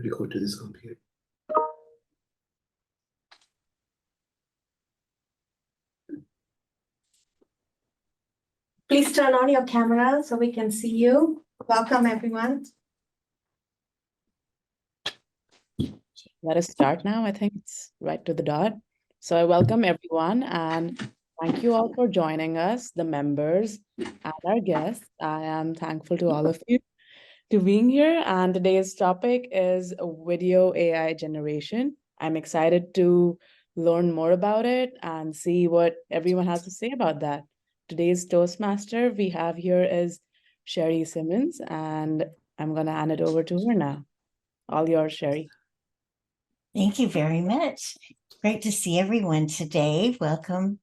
record to this computer. Please turn on your camera so we can see you. Welcome, everyone. Let us start now. I think it's right to the dot. So I welcome everyone and thank you all for joining us, the members and our guests. I am thankful to all of you to being here. And today's topic is video AI generation. I'm excited to learn more about it and see what everyone has to say about that. Today's Toastmaster we have here is Sherry Simmons, and I'm going to hand it over to her now. All yours, Sherry. Thank you very much. Great to see everyone today. Welcome.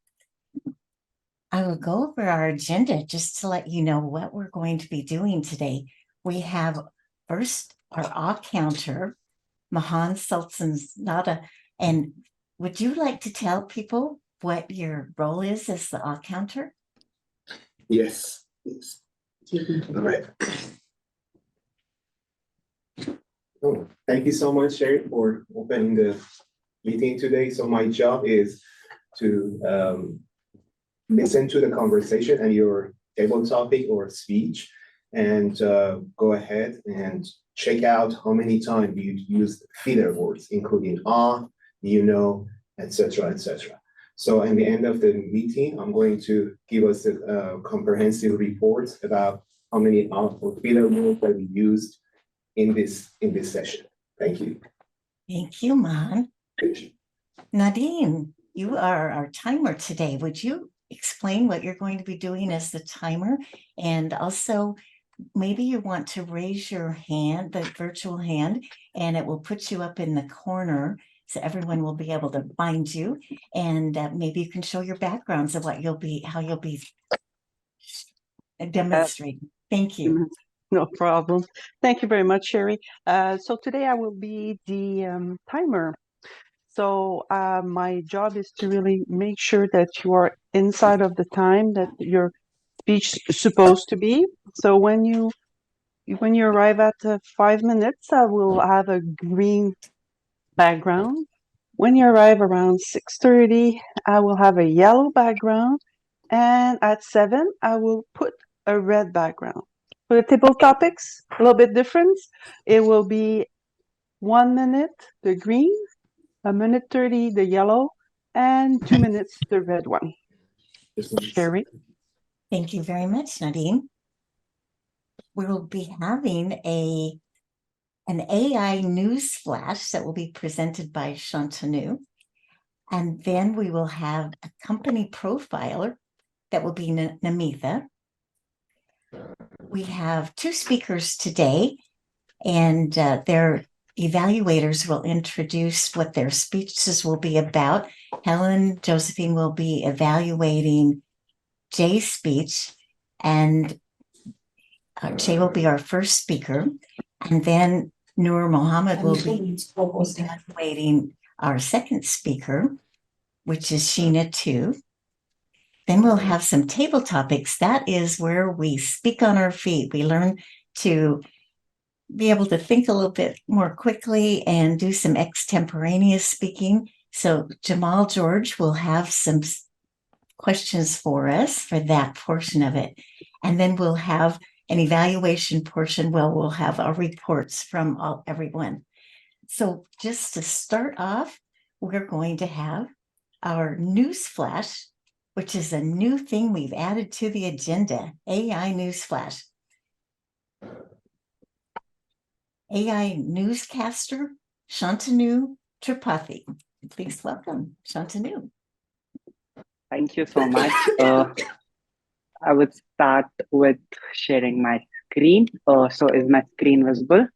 I will go over our agenda just to let you know what we're going to be doing today. We have first our awe counter, Mahan Sultanzada. And would you like to tell people what your role is as the awe counter? Yes. All right. Oh, thank you so much, Sherry, for opening the meeting today. So my job is to listen to the conversation and your table topic or speech, and go ahead and check out how many times you used filler words, including etc., etc. So at the end of the meeting, I'm going to give us a comprehensive report about how many filler words that we used in this session. Thank you. Thank you, Mahan. Nadine, you are our timer today. Would you explain what you're going to be doing as the timer? And also, maybe you want to raise your hand, the virtual hand, and it will put you up in the corner so everyone will be able to find you. And maybe you can show your backgrounds of how you'll be demonstrating. Thank you. No problem. Thank you very much, Sherry. So today I will be the timer. So my job is to really make sure that you are inside of the time that your speech is supposed to be. So when you arrive at 5 minutes, I will have a green background. When you arrive around 6:30, I will have a yellow background. And at 7, I will put a red background. For the table topics, a little bit different. It will be 1 minute, the green, 1:30, the yellow, and 2 minutes, the red one. Sherry? Thank you very much, Nadine. We will be having an AI news flash that will be presented by Shantanu. And then we will have a company profiler that will be Namitha. We have 2 speakers today, and their evaluators will introduce what their speeches will be about. Helen Josephine will be evaluating Jay's speech, and Jay will be our first speaker. And then Noor Mohammed will be evaluating our second speaker, which is Sheena 2. Then we'll have some table topics. That is where we speak on our feet. We learn to be able to think a little bit more quickly and do some extemporaneous speaking. So Jamal George will have some questions for us for that portion of it. And then we'll have an evaluation portion where we'll have our reports from everyone. So just to start off, we're going to have our news flash, which is a new thing we've added to the agenda, AI news flash. AI newscaster, Shantanu Tripathi. Please welcome Shantanu. Thank you so much. I would start with sharing my screen. So is my screen visible?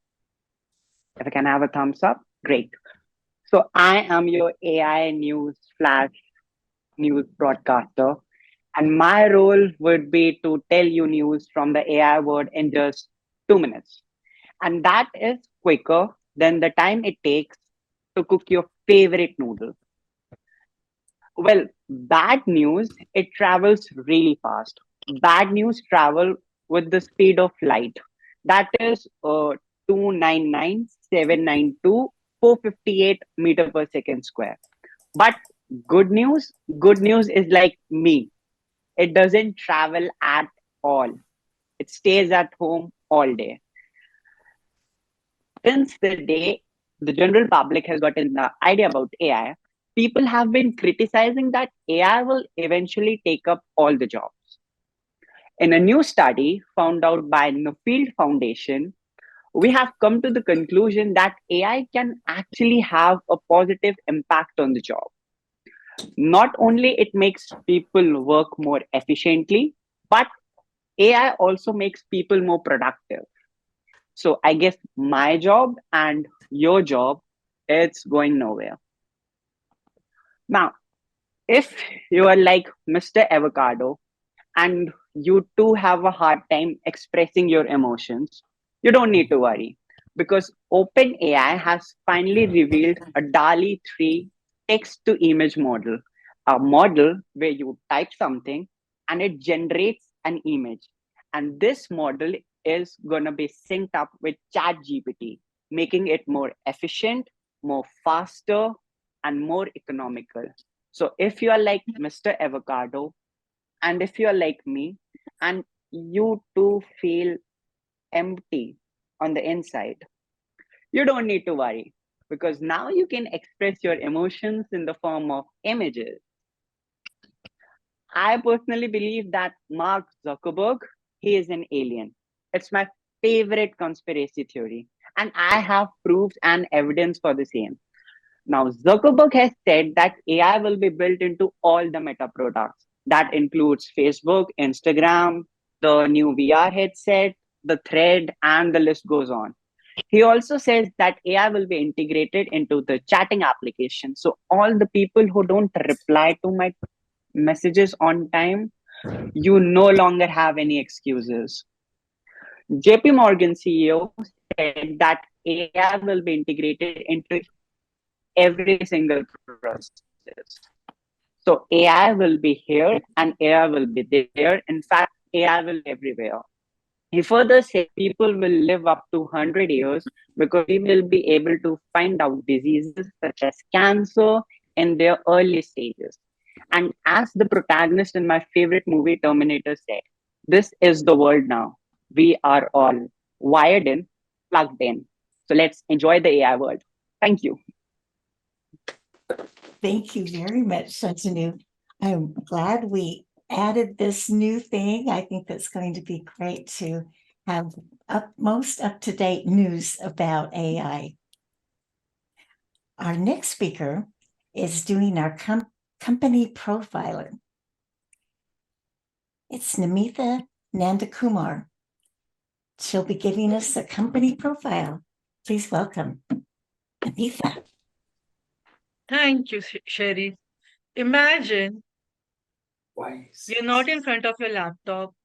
If I can have a thumbs up, great. So I am your AI news flash news broadcaster, and my role would be to tell you news from the AI world in just 2 minutes. And that is quicker than the time it takes to cook your favorite noodle. Well, bad news, it travels really fast. Bad news travel with the speed of light. That is 299,792,458 meter per second square. But good news is like me. It doesn't travel at all. It stays at home all day. Since the day the general public has gotten the idea about AI, people have been criticizing that AI will eventually take up all the jobs. In a new study found out by Nuffield Foundation, we have come to the conclusion that AI can actually have a positive impact on the job. Not only it makes people work more efficiently, but AI also makes people more productive. So I guess my job and your job, it's going nowhere. Now, if you are like Mr. Avocado and you too have a hard time expressing your emotions, you don't need to worry because OpenAI has finally revealed a DALI 3 text to image model, a model where you type something and it generates an image. And this model is going to be synced up with ChatGPT, making it more efficient, more faster, and more economical. So if you are like Mr. Avocado, and if you're like me and you too feel empty on the inside, you don't need to worry because now you can express your emotions in the form of images. I personally believe that Mark Zuckerberg, he is an alien. It's my favorite conspiracy theory, and I have proofs and evidence for the same. Now, Zuckerberg has said that AI will be built into all the Meta products. That includes Facebook, Instagram, the new VR headset, the thread, and the list goes on. He also says that AI will be integrated into the chatting application. So, all the people who don't reply to my messages on time, you no longer have any excuses. JP Morgan CEO said that AI will be integrated into every single process. So AI will be here and AI will be there. In fact, AI will be everywhere. He further said people will live up to 100 years because we will be able to find out diseases such as cancer in their early stages. And as the protagonist in my favorite movie, Terminator, said, this is the world now. We are all wired in, plugged in. So let's enjoy the AI world. Thank you. Thank you very much, Shantanu. I'm glad we added this new thing. I think that's going to be great to have most up-to-date news about AI. Our next speaker is doing our company profiler. It's Namitha Nandakumar. She'll be giving us a company profile. Please welcome Namitha. Thank you, Sherry. Imagine you're not in front of your laptop,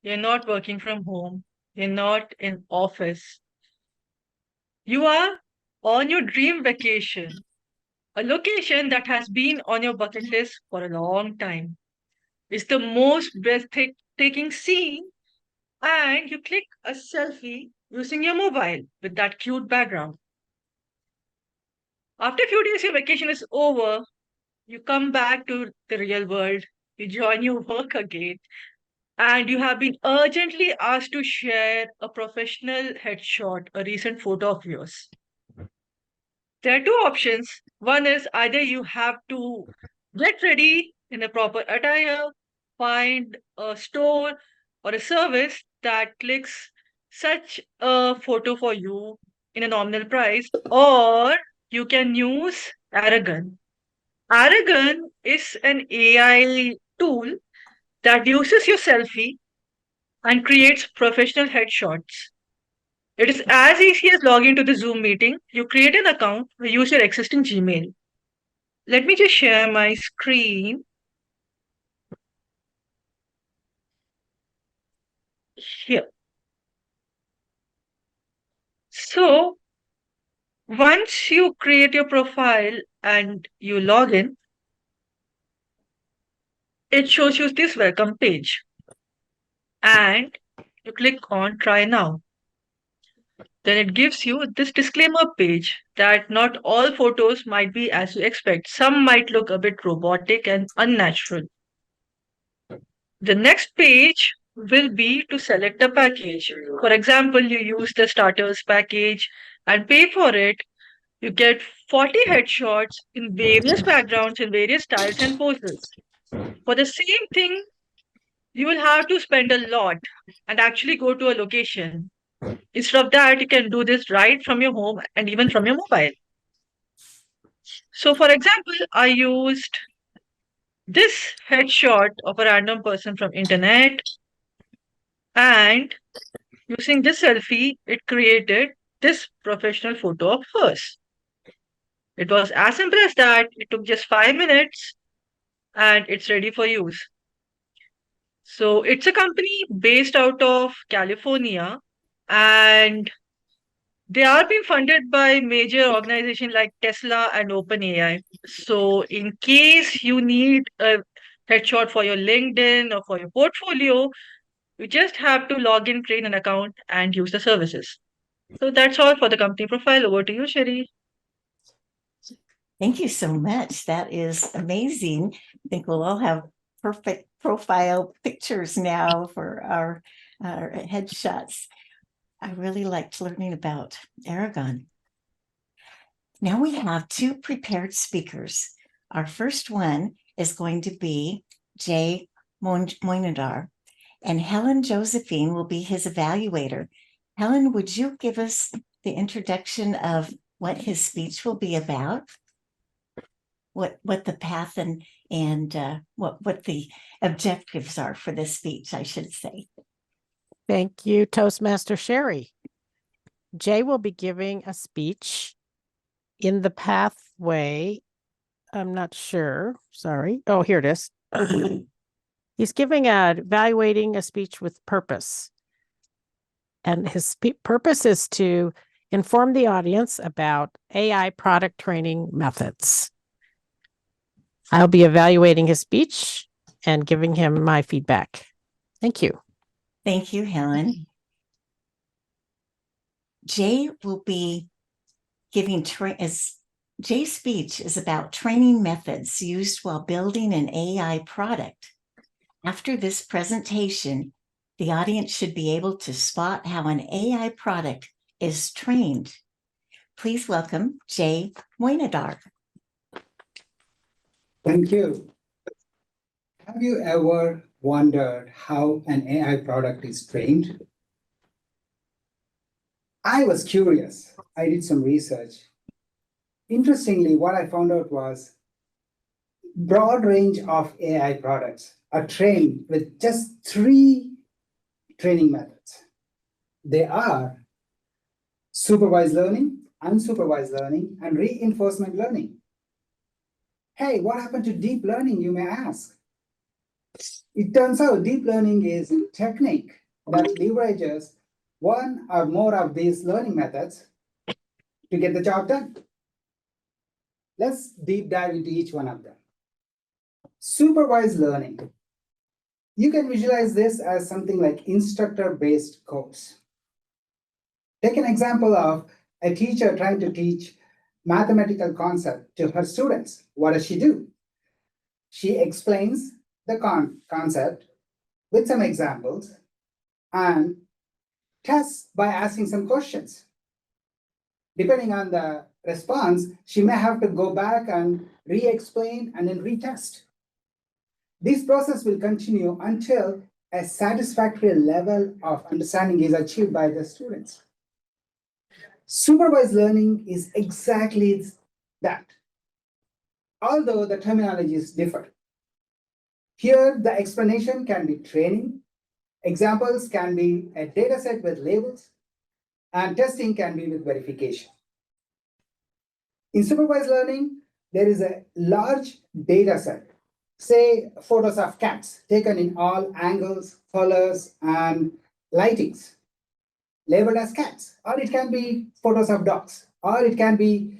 you're not working from home, you're not in office. You are on your dream vacation, a location that has been on your bucket list for a long time. It's the most breathtaking scene, and you click a selfie using your mobile with that cute background. After a few days, your vacation is over. You come back to the real world, you join your work again, and you have been urgently asked to share a professional headshot, a recent photo of yours. There are two options. One is either you have to get ready in a proper attire, find a store or a service that clicks such a photo for you in a nominal price, or you can use Aragon. Aragon is an AI tool that uses your selfie and creates professional headshots. It is as easy as logging to the Zoom meeting. You create an account, you use your existing Gmail. Let me just share my screen here. So, once you create your profile and you log in, it shows you this welcome page. And you click on try now. then it gives you this disclaimer page that not all photos might be as you expect. Some might look a bit robotic and unnatural. The next page will be to select a package. For example, you use the starters package and pay for it. You get 40 headshots in various backgrounds, in various styles and poses. For the same thing, you will have to spend a lot and actually go to a location. Instead of that, you can do this right from your home and even from your mobile. So, for example, I used this headshot of a random person from internet, and using this selfie, it created this professional photo of hers. It was as simple as that. It took just 5 minutes and it's ready for use. So it's a company based out of California, and they are being funded by major organizations like Tesla and OpenAI. So in case you need a headshot for your LinkedIn or for your portfolio, you just have to log in, create an account, and use the services. So that's all for the company profile. Over to you, Sherry. Thank you so much. That is amazing. I think we'll all have perfect profile pictures now for our headshots. I really liked learning about Aragon. Now we have two prepared speakers. Our first one is going to be Jay Moinadar, and Helen Josephine will be his evaluator. Helen, would you give us the introduction of what his speech will be about? What the path and what the objectives are for this speech, I should say. Thank you, Toastmaster Sherry. Jay will be giving a speech in the pathway. I'm not sure. Sorry. Oh, here it is. He's evaluating a speech with purpose. And his purpose is to inform the audience about AI product training methods. I'll be evaluating his speech and giving him my feedback. Thank you. Thank you, Helen. Jay will be giving Jay's speech is about training methods used while building an AI product. After this presentation, the audience should be able to spot how an AI product is trained. Please welcome Jay Moinadar. Thank you. Have you ever wondered how an AI product is trained? I was curious. I did some research. Interestingly, what I found out was broad range of AI products are trained with just 3 training methods. They are supervised learning, unsupervised learning, and reinforcement learning. Hey, what happened to deep learning, you may ask? It turns out deep learning is a technique that leverages one or more of these learning methods to get the job done. Let's deep dive into each one of them. Supervised learning. You can visualize this as something like instructor-based course. Take an example of a teacher trying to teach mathematical concept to her students. What does she do? She explains the concept with some examples and tests by asking some questions. Depending on the response, she may have to go back and re-explain and then retest. This process will continue until a satisfactory level of understanding is achieved by the students. Supervised learning is exactly that, although the terminology is different. Here, the explanation can be training, examples can be a data set with labels, and testing can be with verification. In supervised learning, there is a large data set, say photos of cats taken in all angles, colors, and lightings, labeled as cats, or it can be photos of dogs, or it can be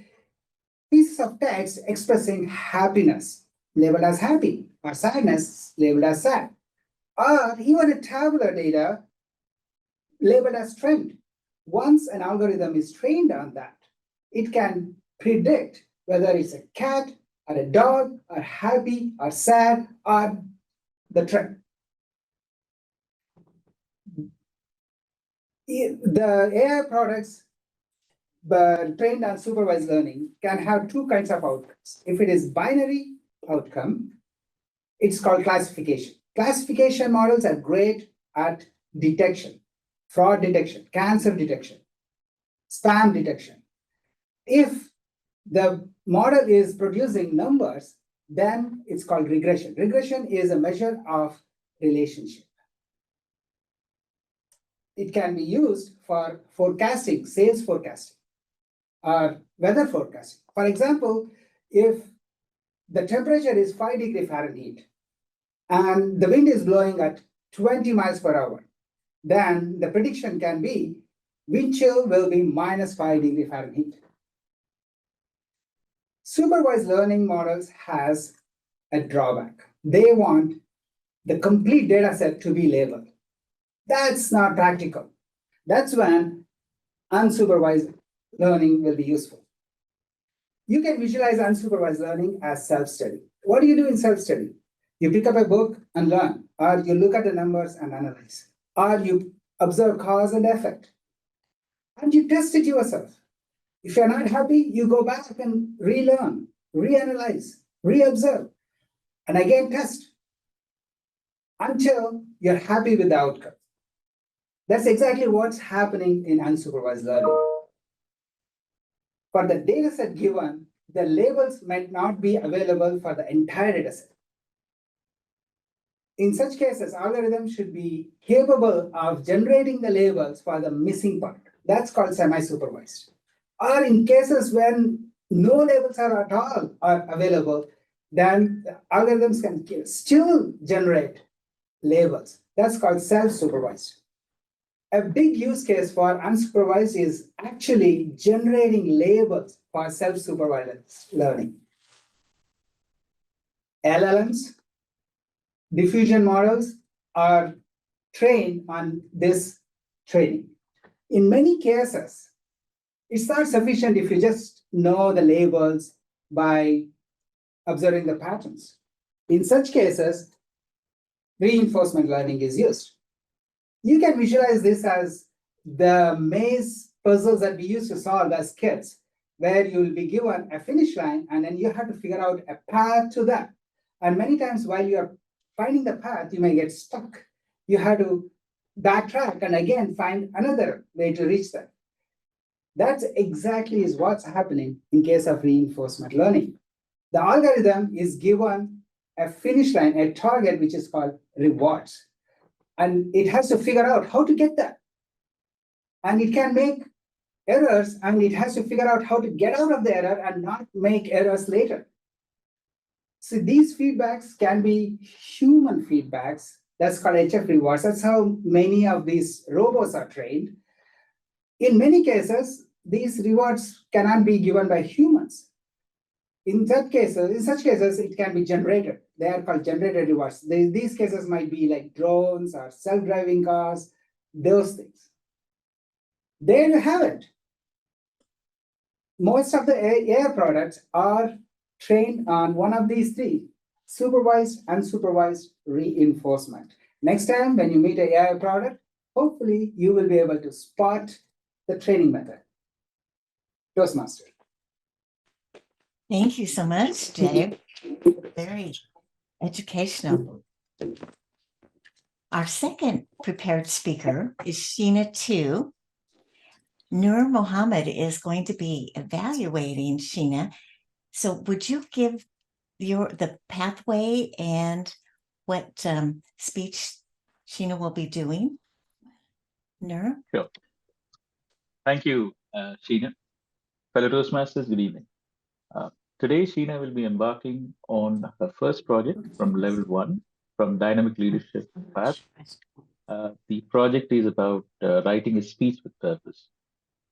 pieces of text expressing happiness, labeled as happy, or sadness, labeled as sad, or even a tabular data labeled as trend. once an algorithm is trained on that, it can predict whether it's a cat or a dog or happy or sad or the trend. The AI products but trained on supervised learning can have two kinds of outcomes. If it is binary outcome, it's called classification. Classification models are great at detection, fraud detection, cancer detection, spam detection. If the model is producing numbers, then it's called regression. Regression is a measure of relationship. It can be used for forecasting, sales forecasting, or weather forecasting. For example, if the temperature is 5 degrees Fahrenheit and the wind is blowing at 20 miles per hour, then the prediction can be wind chill will be -5 degrees Fahrenheit. Supervised learning models has a drawback. They want the complete data set to be labeled. That's not practical. That's when unsupervised learning will be useful. You can visualize unsupervised learning as self-study. What do you do in self-study? You pick up a book and learn, or you look at the numbers and analyze, or you observe cause and effect, and you test it yourself. If you're not happy, you go back and relearn, reanalyze, reobserve, and again test until you're happy with the outcome. That's exactly what's happening in unsupervised learning. For the data set given, the labels might not be available for the entire data set. In such cases, algorithms should be capable of generating the labels for the missing part. That's called semi-supervised. Or in cases when no labels are at all are available, then the algorithms can still generate labels. That's called self-supervised. A big use case for unsupervised is actually generating labels for self-supervised learning. LLMs, diffusion models are trained on this training. In many cases, it's not sufficient if you just know the labels by observing the patterns. In such cases, reinforcement learning is used. You can visualize this as the maze puzzles that we used to solve as kids, where you will be given a finish line and then you have to figure out a path to that. And many times while you're finding the path, you may get stuck. You have to backtrack and again find another way to reach that. That's exactly is what's happening in case of reinforcement learning. The algorithm is given a finish line, a target, which is called rewards. And it has to figure out how to get that. And it can make errors, and it has to figure out how to get out of the error and not make errors later. So these feedbacks can be human feedbacks. That's called HF rewards. That's how many of these robots are trained. In many cases, these rewards cannot be given by humans. In such cases, it can be generated. They are called generated rewards. These cases might be like drones or self-driving cars, those things. There you have it. Most of the AI products are trained on one of these three: supervised, unsupervised, reinforcement. Next time when you meet an AI product, hopefully you will be able to spot the training method. Toastmaster. Thank you so much, Jay. Very educational. Our second prepared speaker is Sheena 2. Nur Mohammed is going to be evaluating Sheena. So would you give the pathway and what speech Sheena will be doing? Nur? Sure. Thank you, Sheena. Fellow Toastmasters, good evening. Today, Sheena will be embarking on her first project from level 1 from Dynamic Leadership Path. The project is about writing a speech with purpose.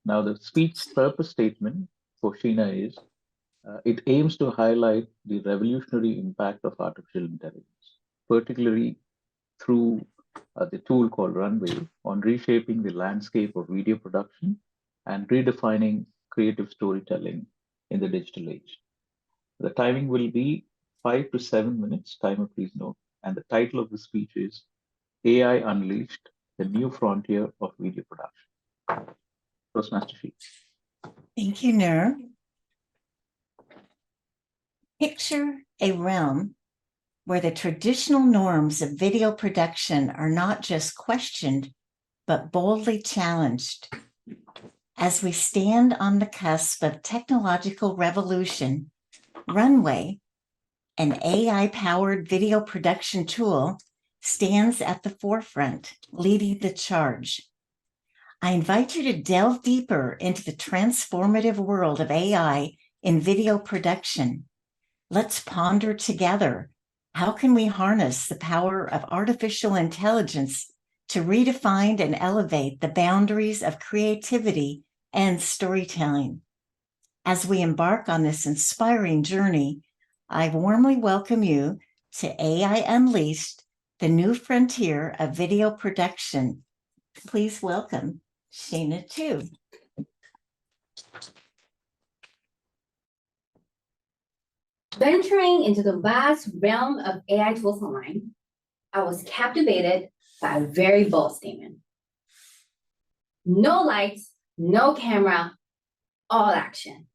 Now, the speech purpose statement for Sheena is, it aims to highlight the revolutionary impact of artificial intelligence, particularly through the tool called Runway, on reshaping the landscape of video production and redefining creative storytelling in the digital age. The timing will be 5 to 7 minutes, timer please note, and the title of the speech is AI Unleashed, the New Frontier of Video Production. Toastmaster Sheet. Thank you, Nur. Picture a realm where the traditional norms of video production are not just questioned, but boldly challenged. As we stand on the cusp of technological revolution, Runway, an AI-powered video production tool, stands at the forefront, leading the charge. I invite you to delve deeper into the transformative world of AI in video production. Let's ponder together, how can we harness the power of artificial intelligence to redefine and elevate the boundaries of creativity and storytelling? As we embark on this inspiring journey, I warmly welcome you to AI Unleashed, the new frontier of video production. Please welcome Sheena Tu. Venturing into the vast realm of AI tools online, I was captivated by a very bold statement. No lights, no camera, all action.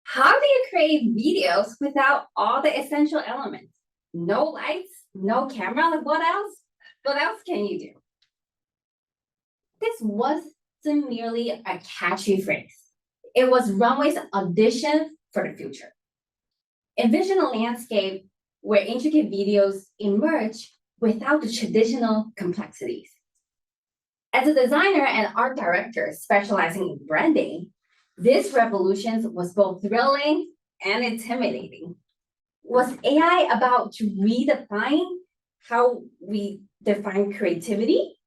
How do you create videos without all the essential elements? No lights, no camera, like what else? What else can you do? This wasn't merely a catchy phrase. It was Runway's audition for the future. Envision a landscape where intricate videos emerge without the traditional complexities. As a designer and art director specializing in branding, this revolution was both thrilling and intimidating. Was AI about to redefine how we define creativity?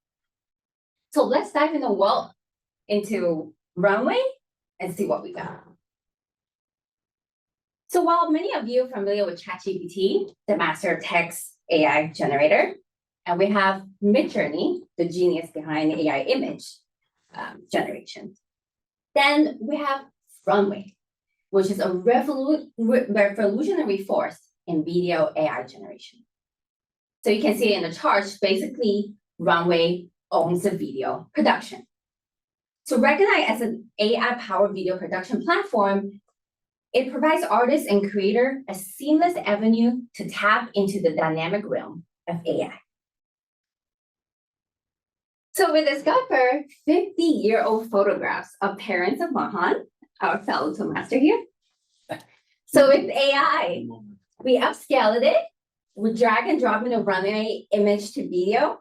So let's dive into Runway and see what we got. So while many of you are familiar with ChatGPT, the master text AI generator, and we have Midjourney, the genius behind AI image generation, then we have Runway, which is a revolutionary force in video AI generation. So you can see in the chart, basically, Runway owns the video production. So recognized as an AI-powered video production platform, it provides artists and creators a seamless avenue to tap into the dynamic realm of AI. So we discovered 50-year-old photographs of parents of Mahan, our fellow toolmaster here. So with AI, we upscaled it, we drag and drop in a Runway image to video.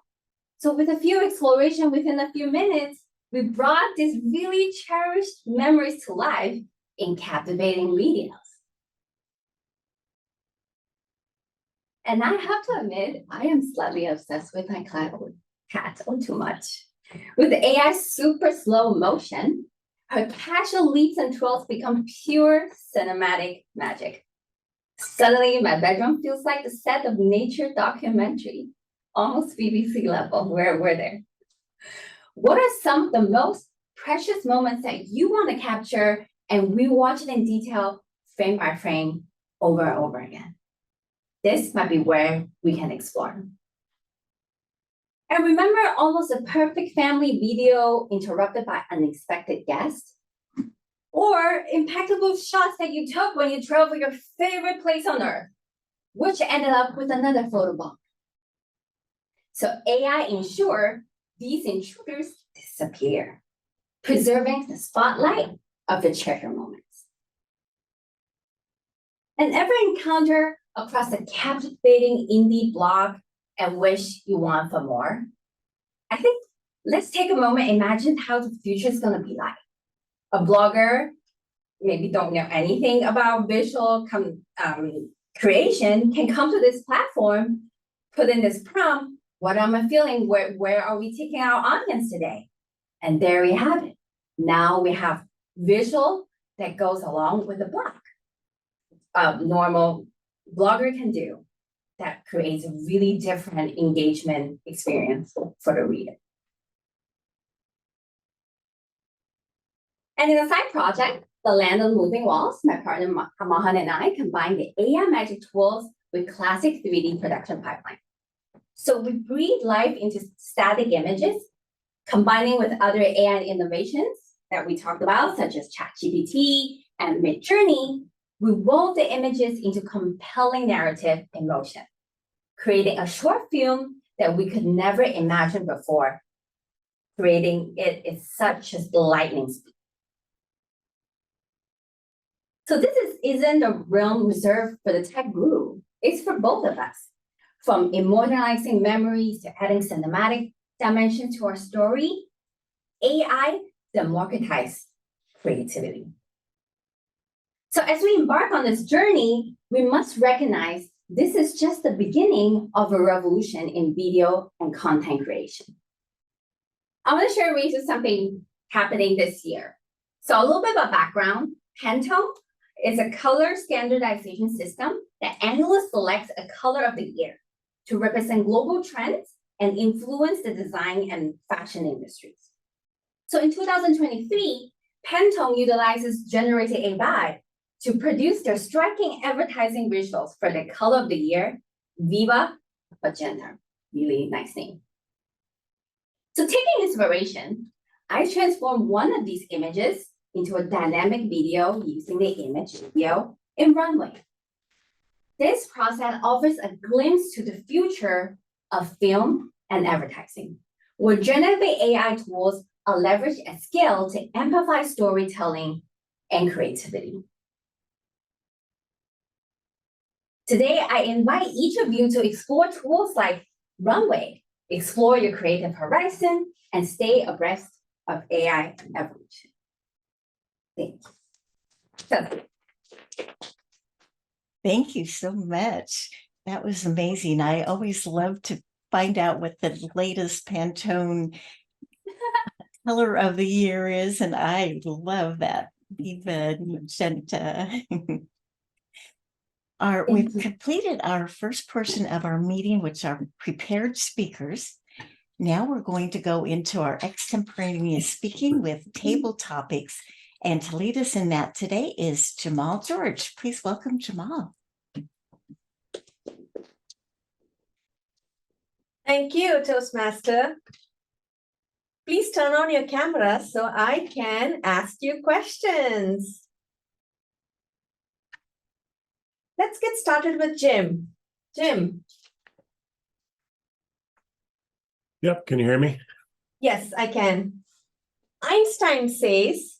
So with a few exploration within a few minutes, we brought these really cherished memories to life in captivating videos. And I have to admit, I am slightly obsessed with my cat, or too much. With AI super slow motion, her casual leaps and twirls become pure cinematic magic. Suddenly, my bedroom feels like the set of nature documentary, almost BBC level, where we're there. What are some of the most precious moments that you want to capture and rewatch it in detail, frame by frame, over and over again? This might be where we can explore. And remember almost a perfect family video interrupted by unexpected guests? Or impeccable shots that you took when you traveled your favorite place on earth, which ended up with another photo bomb. So AI ensures these intruders disappear, preserving the spotlight of the treasure moments. And ever encounter across a captivating indie blog and wish you want for more? I think let's take a moment, imagine how the future is going to be like. A blogger maybe don't know anything about visual creation can come to this platform, put in this prompt, what am I feeling? Where are we taking our audience today? And there we have it. Now we have visual that goes along with the blog. Normal blogger can do. that creates a really different engagement experience for the reader. And in a side project, The Land of Moving Walls, my partner Mahan and I combined the AI magic tools with classic 3D production pipeline. So we breathe life into static images, combining with other AI innovations that we talked about, such as ChatGPT and Midjourney. We roll the images into compelling narrative in motion, creating a short film that we could never imagine before. Creating it is such a lightning speed. So this isn't a realm reserved for the tech guru. It's for both of us. From immortalizing memories to adding cinematic dimension to our story, AI democratizes creativity. So as we embark on this journey, we must recognize this is just the beginning of a revolution in video and content creation. I want to share with you something happening this year. So a little bit of background. Pantone is a color standardization system that annually selects a color of the year to represent global trends and influence the design and fashion industries. So in 2023, Pantone utilizes generative AI to produce their striking advertising visuals for the color of the year, Viva Magenta. Really nice name. So taking inspiration, I transformed one of these images into a dynamic video using the image video in Runway. This process offers a glimpse to the future of film and advertising, where generative AI tools are leveraged at scale to amplify storytelling and creativity. Today, I invite each of you to explore tools like Runway, explore your creative horizon, and stay abreast of AI evolution. Thank you. Thank you so much. That was amazing. I always love to find out what the latest Pantone color of the year is, and I love that. Viva Magenta. We've completed our first portion of our meeting, which are prepared speakers. Now we're going to go into our extemporaneous speaking with table topics. And to lead us in that today is Jamal George. Please welcome Jamal. Thank you, Toastmaster. Please turn on your camera so I can ask you questions. Let's get started with Jim. Jim. Yep, can you hear me? Yes, I can. Einstein says,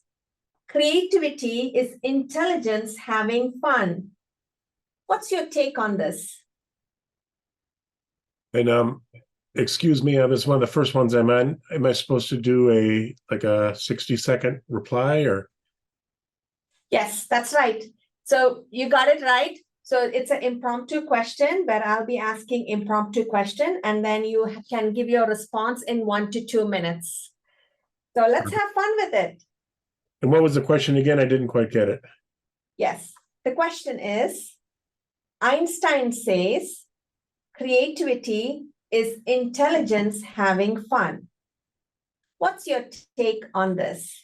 creativity is intelligence having fun. What's your take on this? And excuse me, this is one of the first ones I'm on. Am I supposed to do a 60-second reply or? Yes, that's right. So you got it right. So it's an impromptu question where I'll be asking impromptu question and then you can give your response in 1 to 2 minutes. So let's have fun with it. And what was the question again? I didn't quite get it. Yes, the question is, Einstein says, creativity is intelligence having fun. What's your take on this?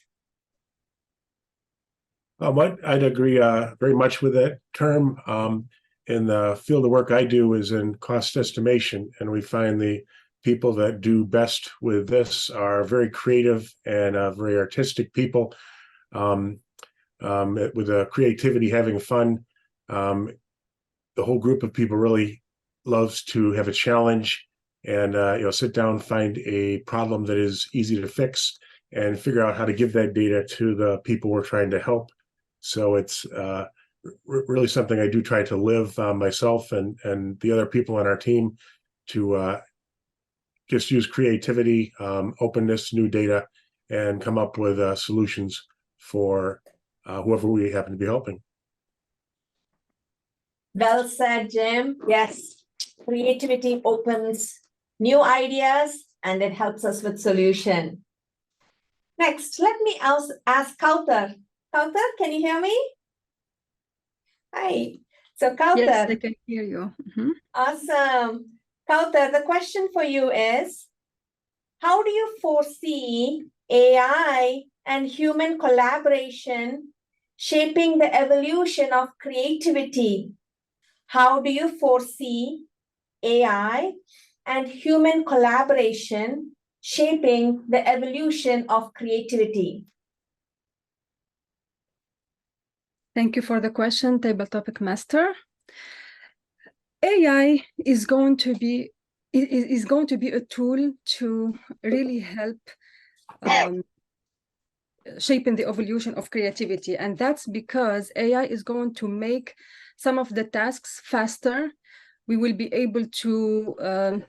I'd agree very much with that term. In the field of work I do is in cost estimation, and we find the people that do best with this are very creative and very artistic people. With the creativity, having fun, the whole group of people really loves to have a challenge and sit down, find a problem that is easy to fix, and figure out how to give that data to the people we're trying to help. So it's really something I do try to live myself and the other people on our team to just use creativity, openness, new data, and come up with solutions for whoever we happen to be helping. Well said, Jim. Yes, creativity opens new ideas and it helps us with solution. Next, let me ask Kautar. Kautar, can you hear me? Hi. So Yes, I Kautar, can hear you. awesome. Kautar, the question for you is, how do you foresee AI and human collaboration shaping the evolution of creativity? How do you foresee AI and human collaboration shaping the evolution of creativity? Thank you for the question, Table Topic Master. AI is going to be a tool to really help shaping the evolution of creativity. And that's because AI is going to make some of the tasks faster. We will be able to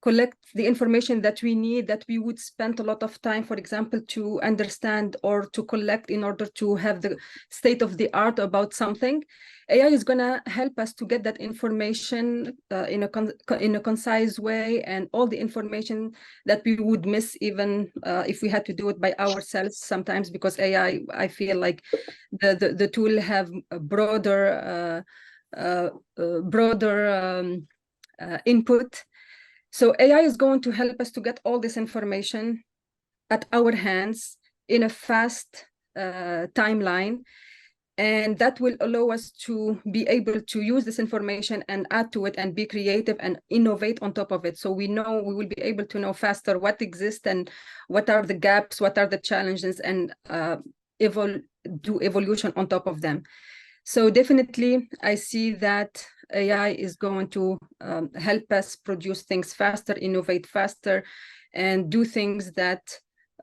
collect the information that we need, that we would spend a lot of time, for example, to understand or to collect in order to have the state of the art about something. AI is going to help us to get that information in a concise way, and all the information that we would miss even if we had to do it by ourselves sometimes, because AI, I feel like the tool have a broader input. So AI is going to help us to get all this information at our hands in a fast timeline. And that will allow us to be able to use this information and add to it and be creative and innovate on top of it. So we will be able to know faster what exists and what are the gaps, what are the challenges, and do evolution on top of them. So definitely, I see that AI is going to help us produce things faster, innovate faster, and do things that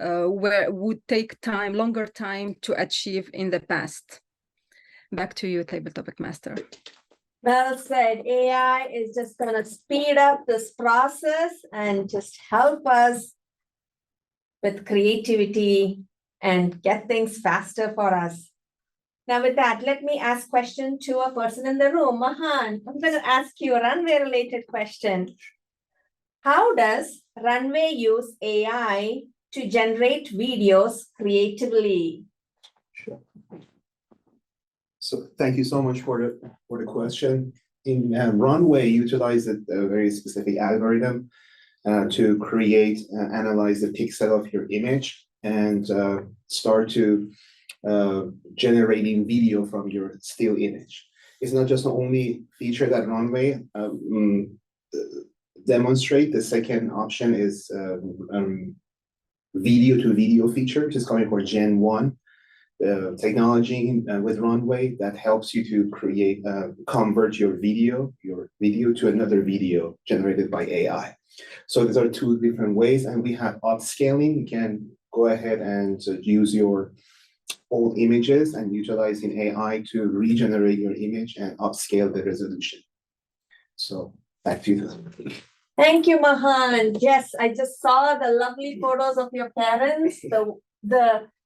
would take longer time to achieve in the past. Back to you, Table Topic Master. Well said. AI is just going to speed up this process and just help us with creativity and get things faster for us. Now with that, let me ask question to a person in the room. Mahan, I'm going to ask you a Runway related question. How does Runway use AI to generate videos creatively? Sure. So thank you so much for the question. In Runway utilized a very specific algorithm to create, analyze the pixel of your image and start to generating video from your still image. It's not just the only feature that Runway demonstrate. The second option is video to video feature, which is coming for Gen 1 technology with Runway that helps you to create, convert your video to another video generated by AI. So these are two different ways, and we have upscaling. You can go ahead and use your old images and utilizing AI to regenerate your image and upscale the resolution. So back to you. Thank you, Mahan. Yes, I just saw the lovely photos of your parents, the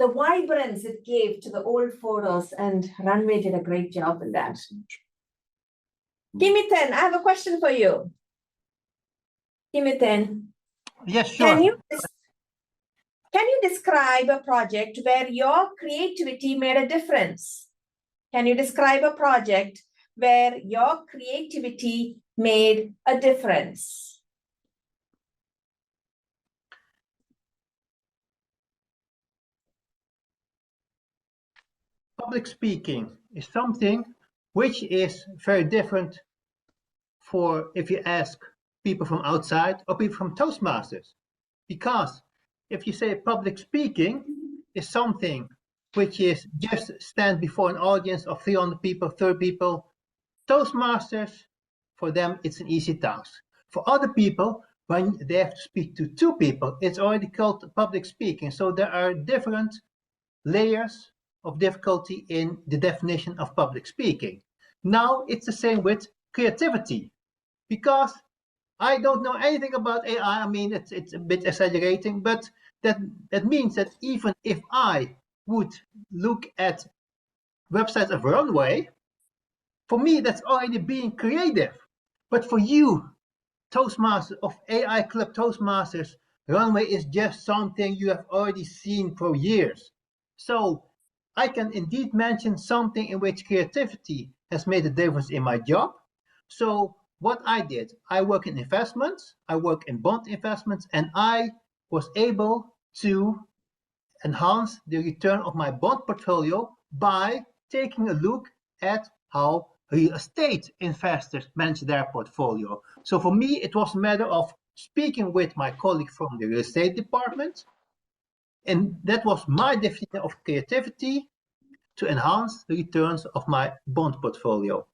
vibrance it gave to the old photos, and Runway did a great job in that. Timothy, I have a question for you. Timothy. Yes, sure. Can you describe a project where your creativity made a difference? Can you describe a project where your creativity made a difference? Public speaking is something which is very different for if you ask people from outside or people from Toastmasters. Because if you say public speaking is something which is just stand before an audience of 300 people, 30 people, Toastmasters, for them, it's an easy task. For other people, when they have to speak to 2 people, it's already called public speaking. So there are different layers of difficulty in the definition of public speaking. Now it's the same with creativity, because I don't know anything about AI. I mean, it's a bit exaggerating, but that means that even if I would look at websites of Runway, for me, that's already being creative. But for you, Toastmasters of AI Club Toastmasters, Runway is just something you have already seen for years. So I can indeed mention something in which creativity has made a difference in my job. So what I did, I work in investments, I work in bond investments, and I was able to enhance the return of my bond portfolio by taking a look at how real estate investors manage their portfolio. So for me, it was a matter of speaking with my colleague from the real estate department. And that was my definition of creativity to enhance the returns of my bond portfolio.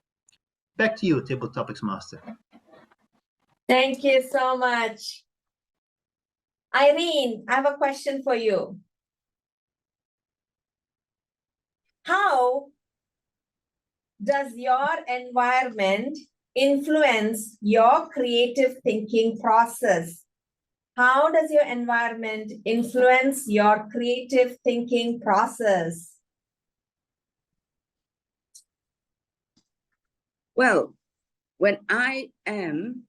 Back to you, Table Topics Master. Thank you so much. Irene, I have a question for you. How does your environment influence your creative thinking process? How does your environment influence your creative thinking process? Well, when I am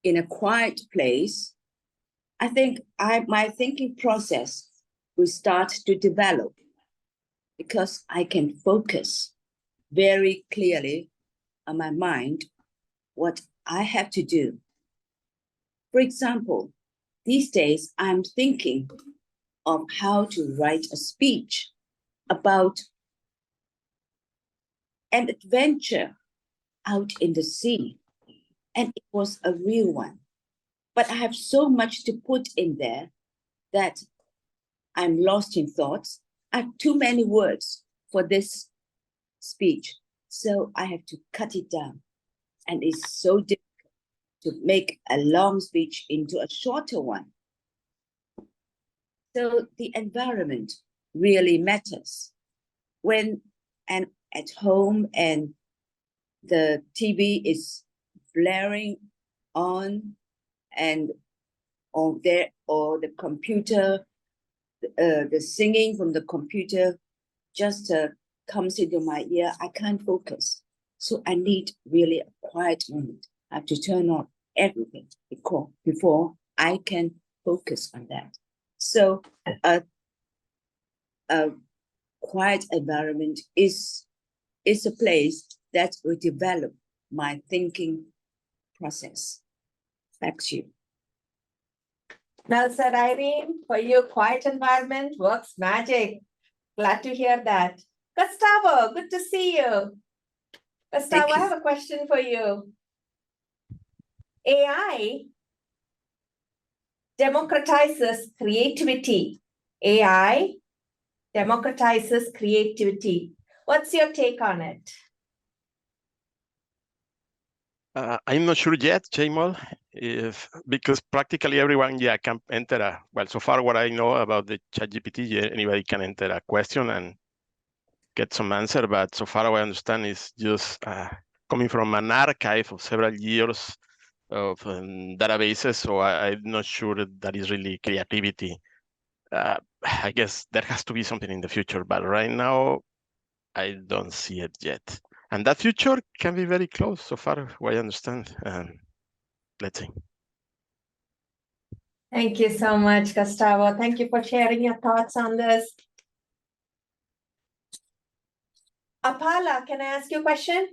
in a quiet place, I think my thinking process will start to develop because I can focus very clearly on my mind what I have to do. For example, these days I'm thinking of how to write a speech about an adventure out in the sea. And it was a real one. But I have so much to put in there that I'm lost in thoughts. I have too many words for this speech. So I have to cut it down. And it's so difficult to make a long speech into a shorter one. So the environment really matters. When I'm at home and the TV is blaring on and on there, or the computer, the singing from the computer just comes into my ear, I can't focus. So I need really a quiet moment. I have to turn off everything before I can focus on that. So a quiet environment is a place that will develop my thinking process. Back to you. Well said, Irene. For you, quiet environment works magic. Glad to hear that. Gustavo, good to see you. Gustavo, I have a question for you. AI democratizes creativity. AI democratizes creativity. What's your take on it? I'm not sure yet, Jamal, because practically everyone, can enter well, so far what I know about the ChatGPT, anybody can enter a question and get some answer, but so far what I understand is just coming from an archive of several years of databases, so I'm not sure that is really creativity. I guess there has to be something in the future, but right now, I don't see it yet. And that future can be very close, so far what I understand. Let's see. Thank you so much, Gustavo. Thank you for sharing your thoughts on this. Apala, can I ask you a question?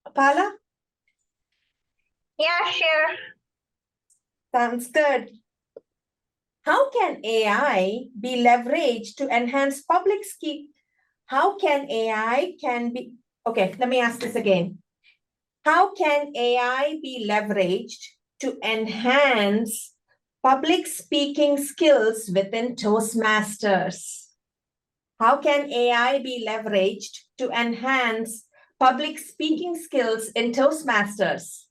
Apala? Yeah, sure. Sounds good. How can AI be leveraged to enhance public speaking? How can AI be, okay, let me ask this again. How can AI be leveraged to enhance public speaking skills within Toastmasters? How can AI be leveraged to enhance public speaking skills in Toastmasters?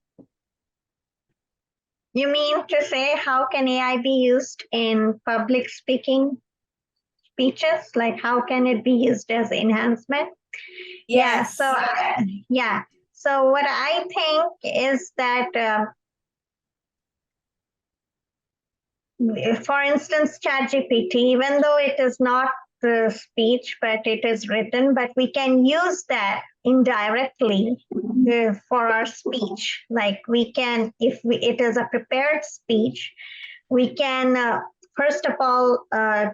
You mean to say how can AI be used in public speaking speeches? Like how can it be used as enhancement? Yes. Yeah. So what I think is that, for instance, ChatGPT, even though it is not the speech, but it is written, but we can use that indirectly for our speech. Like we can, if it is a prepared speech, we can first of all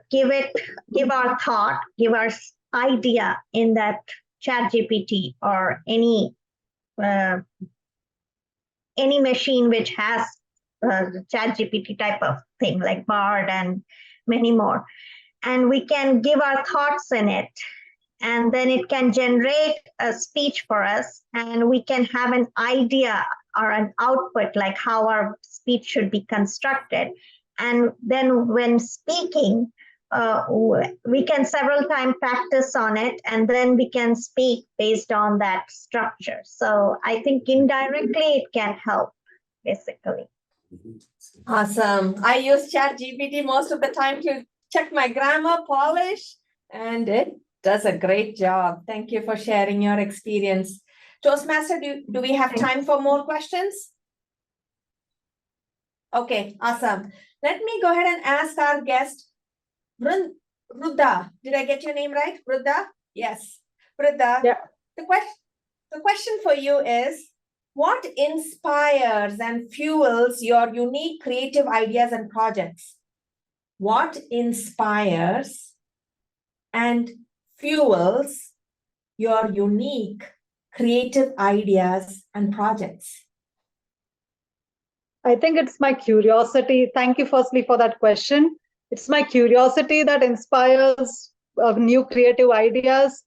give our thought, give our idea in that ChatGPT or any machine which has ChatGPT type of thing like Bard and many more. And we can give our thoughts in it, and then it can generate a speech for us, and we can have an idea or an output like how our speech should be constructed. And then when speaking, we can several times practice on it, and then we can speak based on that structure. So I think indirectly it can help, basically. Awesome. I use ChatGPT most of the time to check my grammar, polish, and it does a great job. Thank you for sharing your experience. Toastmaster, do we have time for more questions? Okay, awesome. Let me go ahead and ask our guest, Ruda. Did I get your name right? Ruda? Yes. Ruda, yeah. The question for you is, what inspires and fuels your unique creative ideas and projects? What inspires and fuels your unique creative ideas and projects? I think it's my curiosity. Thank you firstly for that question. It's my curiosity that inspires new creative ideas.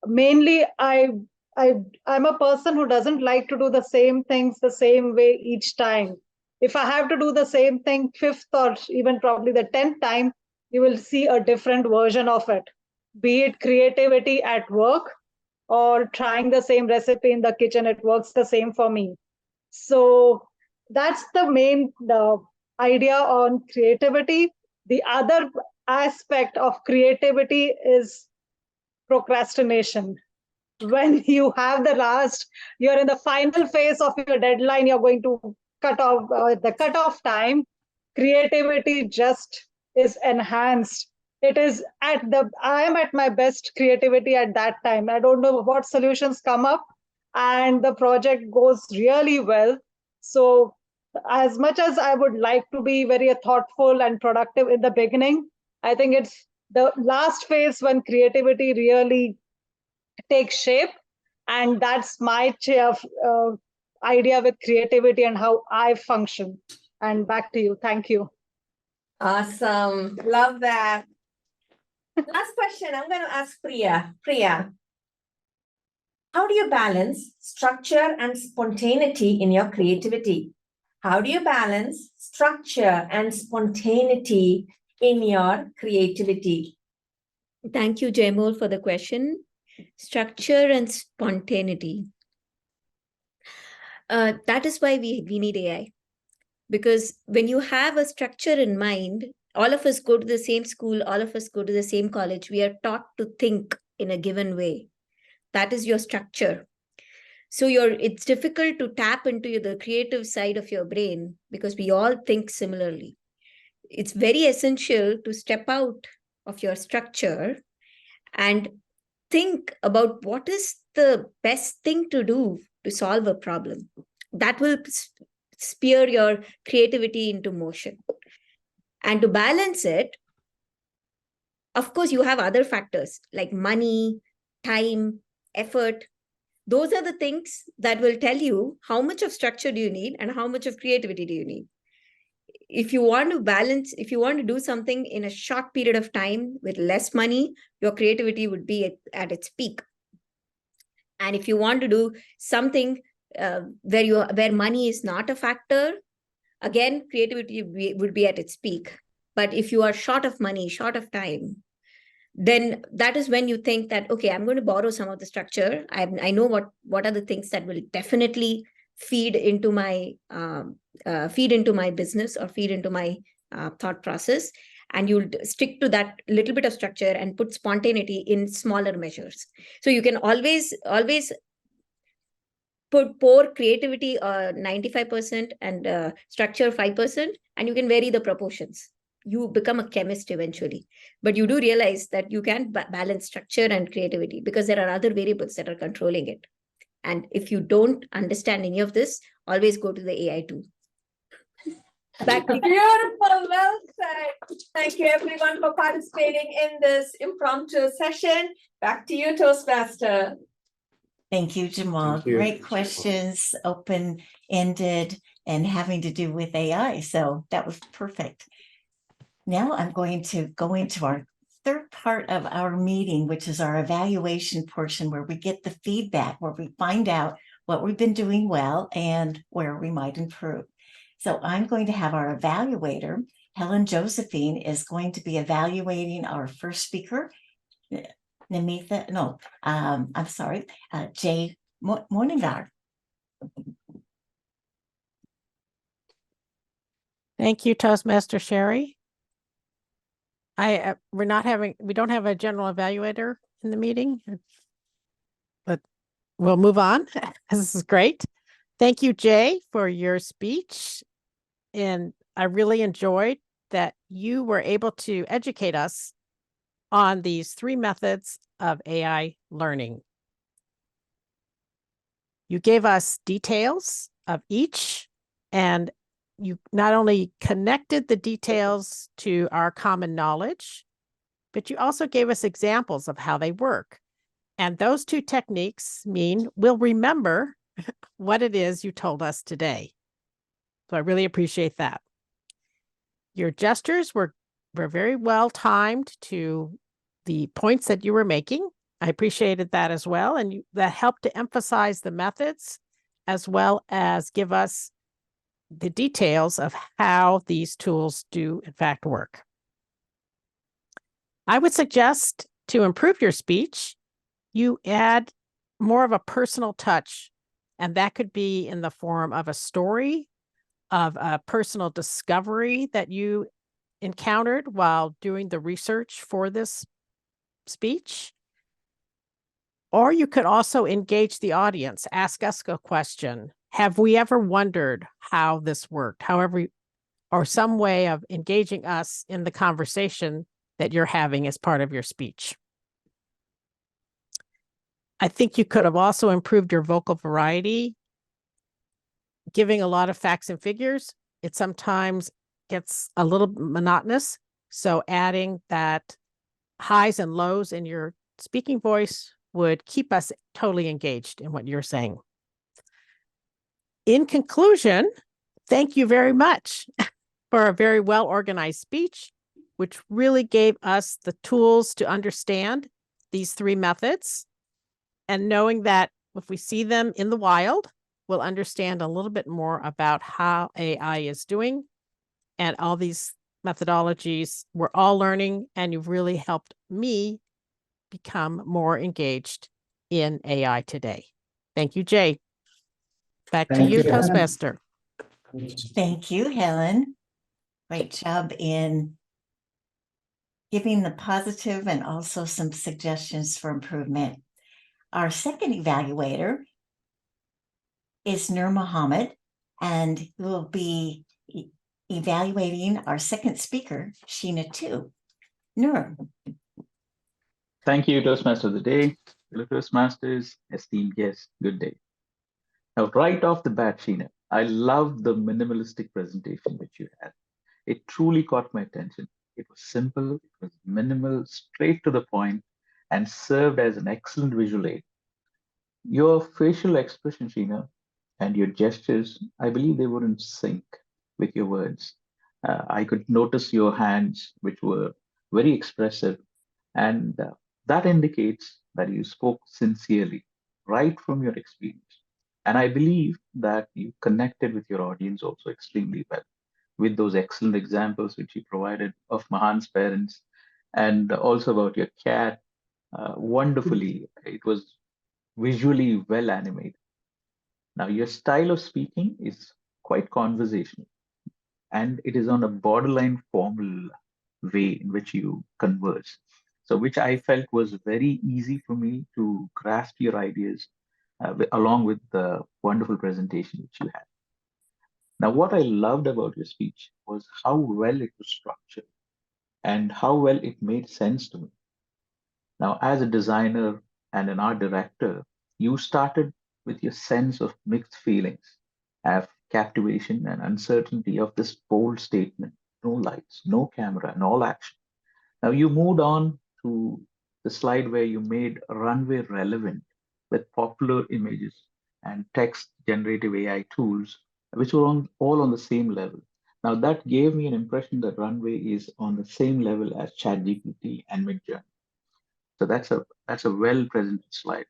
Mainly, I'm a person who doesn't like to do the same things the same way each time. If I have to do the same thing 5th or even probably the 10th time, you will see a different version of it. Be it creativity at work or trying the same recipe in the kitchen, it works the same for me. So that's the main idea on creativity. The other aspect of creativity is procrastination. When you have you're in the final phase of your deadline, you're going to cut off the cutoff time, creativity just is enhanced. I am at my best creativity at that time. I don't know what solutions come up, and the project goes really well. So as much as I would like to be very thoughtful and productive in the beginning, I think it's the last phase when creativity really takes shape. And that's my idea with creativity and how I function. And back to you. Thank you. Awesome. Love that. Last question, I'm going to ask Priya. Priya, how do you balance structure and spontaneity in your creativity? How do you balance structure and spontaneity in your creativity? Thank you, Jaimol, for the question. Structure and spontaneity. That is why we need AI. Because when you have a structure in mind, all of us go to the same school, all of us go to the same college. We are taught to think in a given way. That is your structure. So it's difficult to tap into the creative side of your brain because we all think similarly. It's very essential to step out of your structure and think about what is the best thing to do to solve a problem. That will spear your creativity into motion. And to balance it, of course, you have other factors like money, time, effort. Those are the things that will tell you how much of structure do you need and how much of creativity do you need. If you want to balance, if you want to do something in a short period of time with less money, your creativity would be at its peak. And if you want to do something where money is not a factor, again, creativity would be at its peak. But if you are short of money, short of time, then that is when you think that, okay, I'm going to borrow some of the structure. I know what are the things that will definitely feed into my business or feed into my thought process. And you'll stick to that little bit of structure and put spontaneity in smaller measures. So you can always pour creativity 95% and structure 5%, and you can vary the proportions. You become a chemist eventually, but you do realize that you can balance structure and creativity because there are other variables that are controlling it. And if you don't understand any of this, always go to the AI tool. Back to beautiful, well said. Thank you everyone for participating in this impromptu session. Back to you, Toastmaster. Thank you, Jamal. Thank you. Great questions, open-ended and having to do with AI. So that was perfect. Now I'm going to go into our third part of our meeting, which is our evaluation portion, where we get the feedback, where we find out what we've been doing well and where we might improve. So I'm going to have our evaluator, Helen Josephine, is going to be evaluating our first speaker, Jay Morningar. Thank you, Toastmaster Sherry. We don't have a general evaluator in the meeting, but we'll move on. This is great. Thank you, Jay, for your speech. And I really enjoyed that you were able to educate us on these 3 methods of AI learning. You gave us details of each, and you not only connected the details to our common knowledge, but you also gave us examples of how they work. And those 2 techniques mean we'll remember what it is you told us today. So I really appreciate that. Your gestures were very well timed to the points that you were making. I appreciated that as well. And that helped to emphasize the methods as well as give us the details of how these tools do in fact work. I would suggest to improve your speech, you add more of a personal touch, and that could be in the form of a story, of a personal discovery that you encountered while doing the research for this speech. Or you could also engage the audience, ask us a question. Have we ever wondered how this worked? Or some way of engaging us in the conversation that you're having as part of your speech. I think you could have also improved your vocal variety. Giving a lot of facts and figures, it sometimes gets a little monotonous. So adding that highs and lows in your speaking voice would keep us totally engaged in what you're saying. In conclusion, thank you very much for a very well-organized speech, which really gave us the tools to understand these 3 methods. And knowing that if we see them in the wild, we'll understand a little bit more about how AI is doing. And all these methodologies we're all learning, and you've really helped me become more engaged in AI today. Thank you, Jay. Back to you, Toastmaster. Thank you, Helen. Great job in giving the positive and also some suggestions for improvement. Our second evaluator is Nur Mohammed, and we'll be evaluating our second speaker, Sheena too. Nur. Thank you, Toastmaster of the Day. Hello, Toastmasters, esteemed guests, good day. Now, right off the bat, Sheena, I love the minimalistic presentation which you had. It truly caught my attention. It was simple, it was minimal, straight to the point, and served as an excellent visual aid. Your facial expression, Sheena, and your gestures, I believe they were in sync with your words. I could notice your hands, which were very expressive, and that indicates that you spoke sincerely, right from your experience. And I believe that you connected with your audience also extremely well with those excellent examples which you provided of Mahan's parents and also about your cat. Wonderfully, it was visually well animated. Now, your style of speaking is quite conversational, and it is on a borderline formal way in which you converse. So, which I felt was very easy for me to grasp your ideas along with the wonderful presentation which you had. Now, what I loved about your speech was how well it was structured and how well it made sense to me. Now, as a designer and an art director, you started with your sense of mixed feelings captivation and uncertainty of this bold statement: no lights, no camera, and all action. Now you moved on to the slide where you made Runway relevant with popular images and text generative AI tools, which were all on the same level. Now that gave me an impression that Runway is on the same level as ChatGPT and Midjourney. So that's a well presented slide.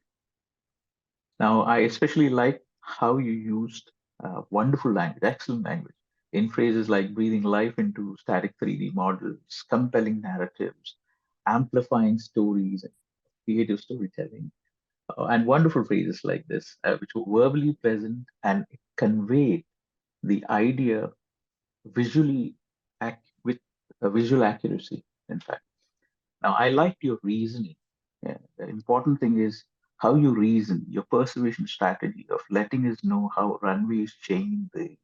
Now I especially like how you used wonderful language, excellent language, in phrases like breathing life into static 3D models, compelling narratives, amplifying stories, and creative storytelling, and wonderful phrases like this, which were verbally present and conveyed the idea visually with a visual accuracy, in fact. Now, I liked your reasoning. Yeah, the important thing is how you reason, your persuasion strategy of letting us know how Runway is changing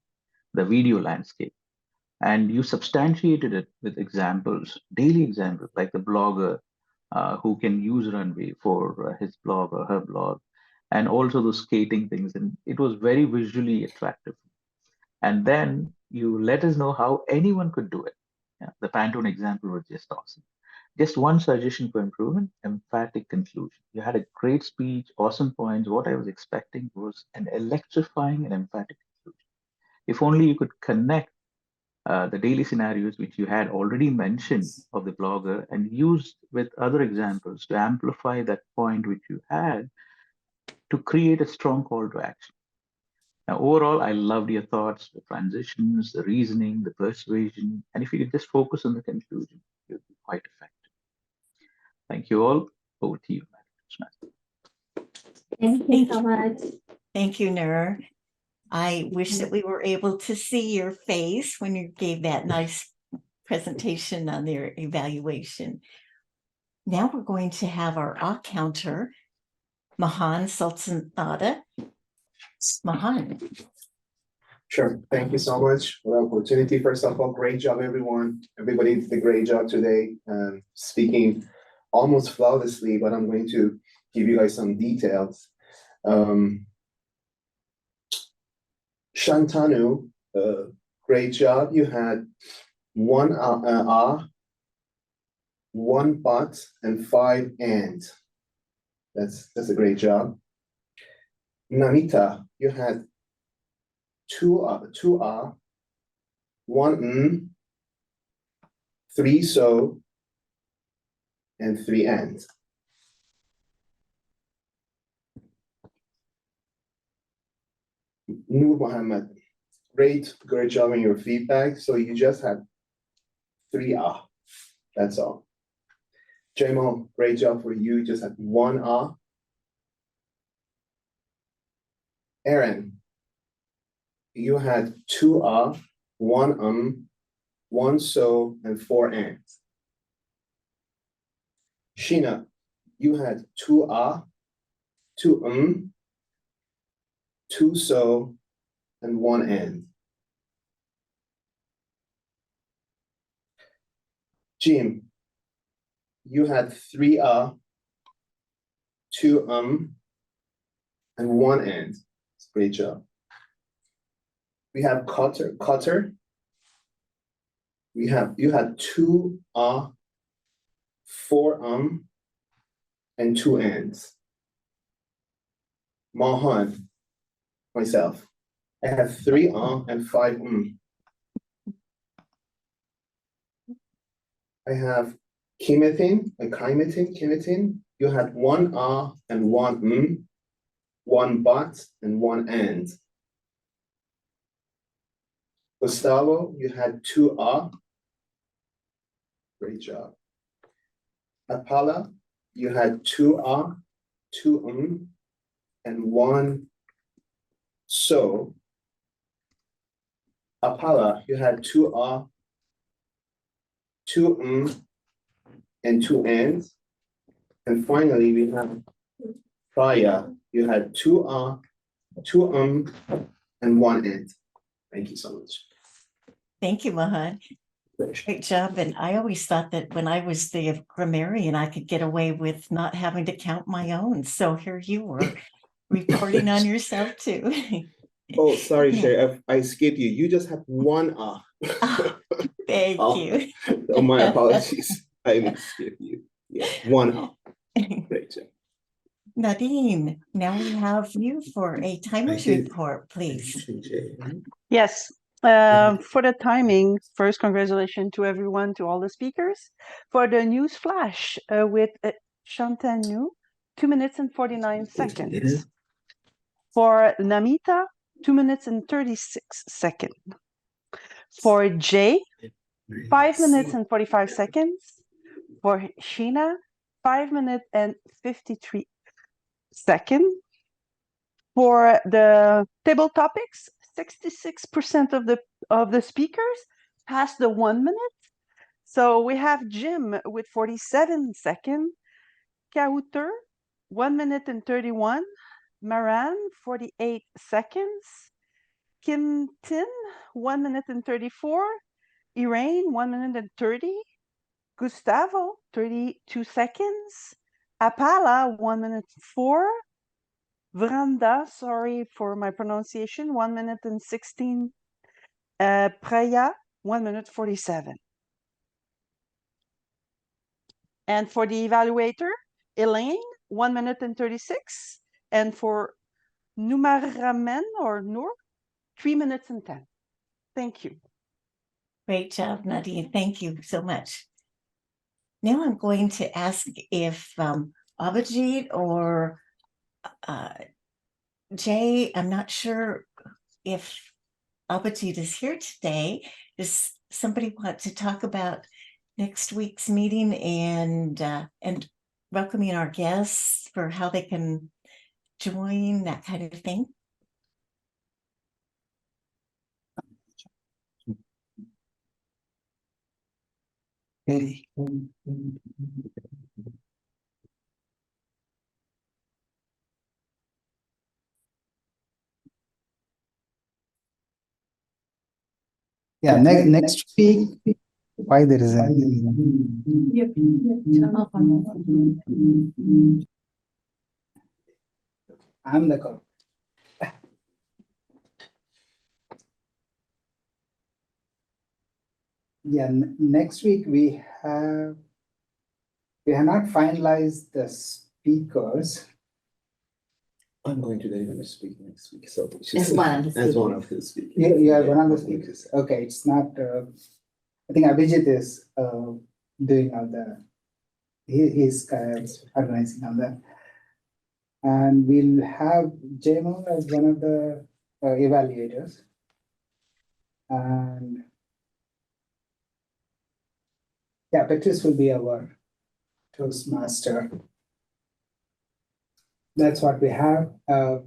the video landscape. And you substantiated it with examples, daily examples, like the blogger who can use Runway for his blog or her blog, and also the skating things. And it was very visually attractive. And then you let us know how anyone could do it. Yeah, the Pantone example was just awesome. Just one suggestion for improvement: emphatic conclusion. You had a great speech, awesome points. What I was expecting was an electrifying and emphatic conclusion. If only you could connect the daily scenarios which you had already mentioned of the blogger and used with other examples to amplify that point which you had to create a strong call to action. Now, overall, I loved your thoughts, the transitions, the reasoning, the persuasion, and if you could just focus on the conclusion, it would be quite effective. Thank you all. Over to you, Madam. Thank you so much. Thank you, Nur. I wish that we were able to see your face when you gave that nice presentation on their evaluation. Now we're going to have our counter, Mahan Sultanada. Mahan. Sure. Thank you so much for the opportunity. First of all, great job, everyone. Everybody did a great job today, speaking almost flawlessly, but I'm going to give you guys some details. Shantanu, great job. You had one one but, and 5 and. That's a great job. Namita, you had two one 3 so, and 3 and. Nur Muhammad, great job in your feedback. So you just had 3 that's all. Jamal, great job for you. Just had 1 Aaron, you had 2 1 1 so, and 4 and. Sheena, you had 2 2 2 so, and 1 and. Jim, you had 3 2 and 1 and. Great job. We have Cutter. You had 2 4 and 2 ands. Mahan, myself, I have 3 and 5 I have Kimetin and Kimetin. You had 1 and 1 1 but and 1 and. Gustavo, you had 2 Great job. Apala, you had 2 2 and 1 so. Apala, you had 2 2 and 2 ands. And finally, we have Praya, you had 2 2 and 1 and. Thank you so much. Thank you, Mahan. Great job. And I always thought that when I was the grammarian, I could get away with not having to count my own. So here you were reporting on yourself too. Oh, sorry, Sherry, I skipped you. You just have one Thank Oh, you. oh, my apologies. I didn't skip you. Yeah, one Great job. Nadine, now we have you for a timers report, please. Yes. For the timing, first, congratulations to everyone, to all the speakers. For the news flash with Shantanu, 2 minutes and 49 seconds. For Namita, 2 minutes and 36 seconds. For Jay, 5 minutes and 45 seconds. For Sheena, 5 minutes and 53 seconds. For the table topics, 66% of the speakers passed the 1 minute. So we have Jim with 47 seconds, Kauter, 1 minute and 31, Maran, 48 seconds, Kim Tin, 1 minute and 34, Irain, 1 minute and 30, Gustavo, 32 seconds, Apala, 1 minute 4, Vranda, sorry for my pronunciation, 1 minute and 16. Preya, 1 minute 47. And for the evaluator, Elaine, 1 minute and 36. And for Numaramen or Nur, 3 minutes and 10. Thank you. Great job, Nadine. Thank you so much. Now I'm going to ask if Abhijit or Jay, I'm not sure if Abhijit is here today. Does somebody want to talk about next week's meeting and welcoming our guests for how they can join, that kind of thing? Yeah, next week, why there is a I'm the call. Yeah, next week we have not finalized the speakers. I'm going to deliver a speak next week, so As one of the as one of the speakers. You are one of the speakers. Okay, it's not. I think Abhijit is doing all the. He's organizing all that, and we'll have Jamo as one of the evaluators, and yeah, Petrus will be our Toastmaster. That's what we have.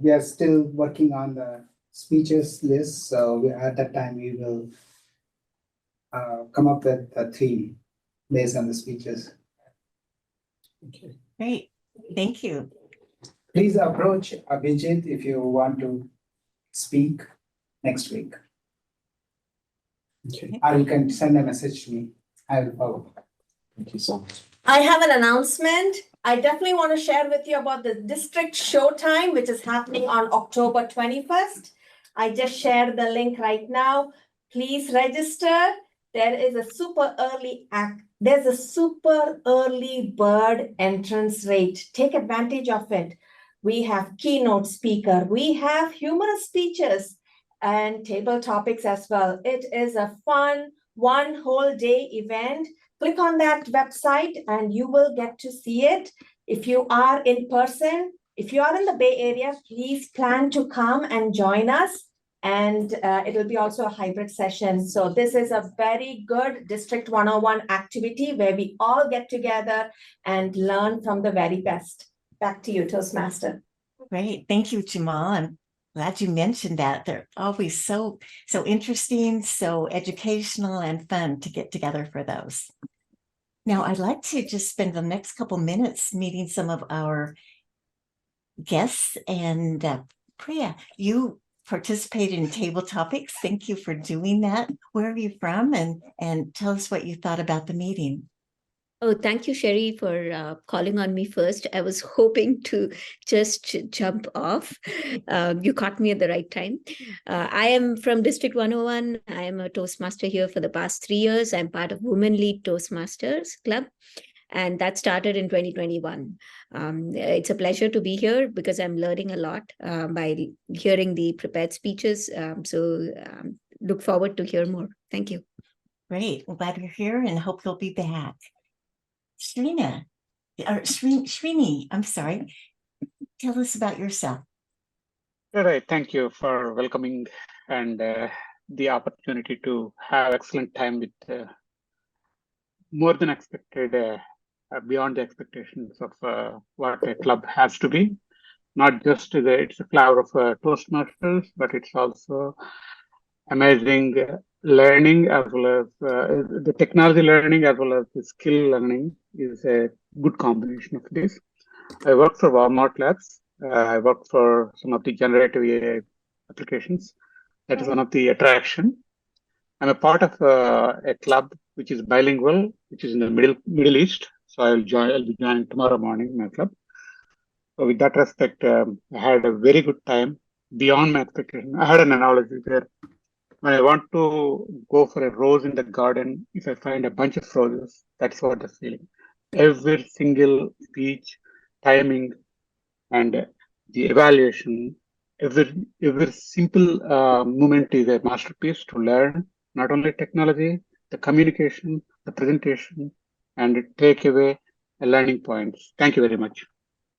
We are still working on the speeches list, so at that time we will come up with a theme based on the speeches. Okay. Great, thank you. Please approach Abhijit if you want to speak next week. Okay. Or you can send a message to me. I will follow. Thank you so much. I have an announcement. I definitely want to share with you about the district showtime, which is happening on October 21st. I just shared the link right now. Please register. There's a super early bird entrance rate. Take advantage of it. We have keynote speaker. We have humorous speeches and table topics as well. It is a fun one whole day event. Click on that website and you will get to see it. If you are in person, if you are in the Bay Area, please plan to come and join us. And it will be also a hybrid session. So this is a very good District 101 activity where we all get together and learn from the very best. Back to you, Toastmaster. Great, thank you, Jamal. I'm glad you mentioned that. They're always so interesting, so educational and fun to get together for those. Now, I'd like to just spend the next couple minutes meeting some of our guests. And Priya, you participate in table topics. Thank you for doing that. Where are you from? And tell us what you thought about the meeting. Oh, thank you, Sherry, for calling on me first. I was hoping to just jump off. You caught me at the right time. I am from District 101. I am a Toastmaster here for the past 3 years. I'm part of Women Lead Toastmasters Club, and that started in 2021. It's a pleasure to be here because I'm learning a lot by hearing the prepared speeches. Look forward to hear more. Thank you. Great. Well, glad you're here and hope you'll be back. Srina, or Srini, I'm sorry. Tell us about yourself. All right. Thank you for welcoming and the opportunity to have excellent time with more than expected, beyond the expectations of what a club has to be. Not just it's a flower of Toastmasters, but it's also amazing learning as well as the technology learning as well as the skill learning is a good combination of this. I work for Walmart Labs. I work for some of the generative AI applications. That is one of the attraction. I'm a part of a club which is bilingual, which is in the Middle East. So I'll be joining tomorrow morning my club. So with that respect, I had a very good time beyond my expectation. I had an analogy where when I want to go for a rose in the garden, if I find a bunch of roses, that's what the feeling. Every single speech, timing, and the evaluation, every simple moment is a masterpiece to learn not only technology, the communication, the presentation, and take away learning points. Thank you very much.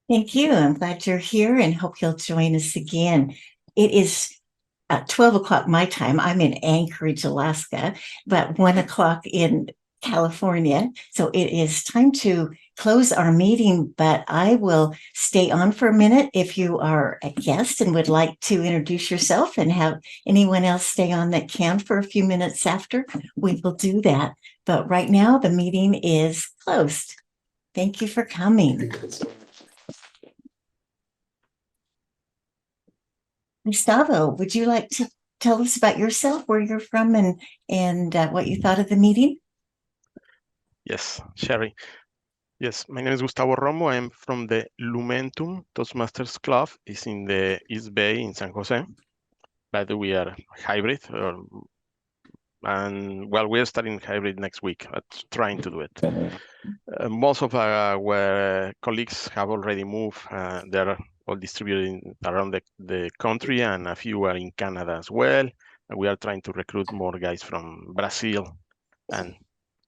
Thank you. I'm glad you're here and hope you'll join us again. It is 12 o'clock my time. I'm in Anchorage, Alaska, but 1 o'clock in California. So it is time to close our meeting, but I will stay on for a minute. If you are a guest and would like to introduce yourself and have anyone else stay on that can for a few minutes after, we will do that. But right now the meeting is closed. Thank you for coming. Gustavo, would you like to tell us about yourself, where you're from, and what you thought of the meeting? Yes, Sherry. Yes, my name is Gustavo Romo. I'm from the Lumentum Toastmasters Club. It's in the East Bay in San Jose. But we are hybrid, and well, we're starting hybrid next week, but trying to do it. Most of our colleagues have already moved. They're all distributed around the country, and a few are in Canada as well. And we are trying to recruit more guys from Brazil, and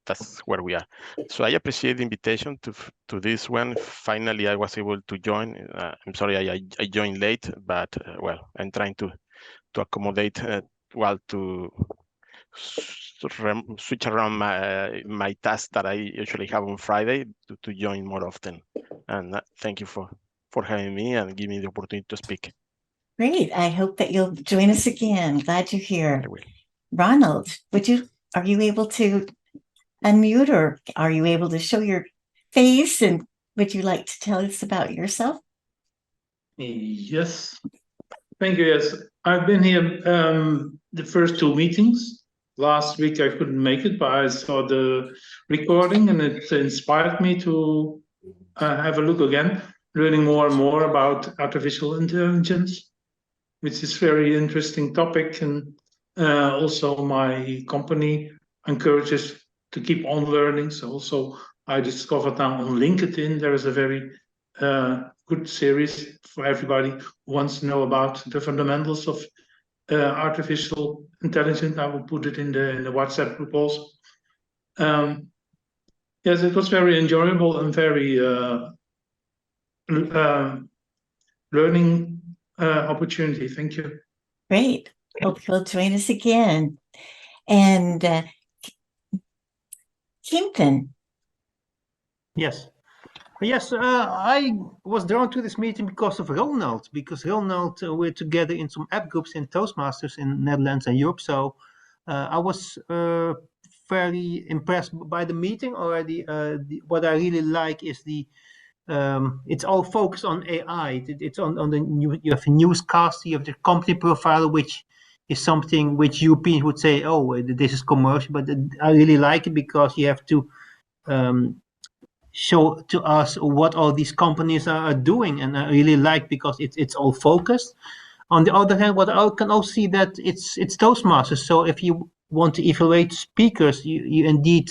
that's where we are. So I appreciate the invitation to this one. Finally, I was able to join. I'm sorry I joined late, but well, I'm trying to accommodate to switch around my tasks that I usually have on Friday to join more often. And thank you for having me and giving me the opportunity to speak. Great. I hope that you'll join us again. Glad you're here. I will. Ronald, are you able to unmute, or are you able to show your face, and would you like to tell us about yourself? Yes. Thank you. Yes, I've been here the first two meetings. Last week I couldn't make it, but I saw the recording and it inspired me to have a look again, learning more and more about artificial intelligence, which is a very interesting topic. And also my company encourages to keep on learning. So also I discovered now on LinkedIn, there is a very good series for everybody who wants to know about the fundamentals of artificial intelligence. I will put it in the WhatsApp group also. Yes, it was very enjoyable and very learning opportunity. Thank you. Great. Hope you'll join us again. And Kimpton. Yes. Yes, I was drawn to this meeting because of Ronald, we're together in some app groups in Toastmasters in Netherlands and Europe. So I was very impressed by the meeting already. What I really like is it's all focused on AI. It's on the new, you have a newscast, you have the company profile, which is something which Europeans would say, oh, this is commercial, but I really like it because you have to show to us what all these companies are doing, and I really like because it's all focused. On the other hand, what I can also see that it's Toastmasters. So if you want to evaluate speakers, you indeed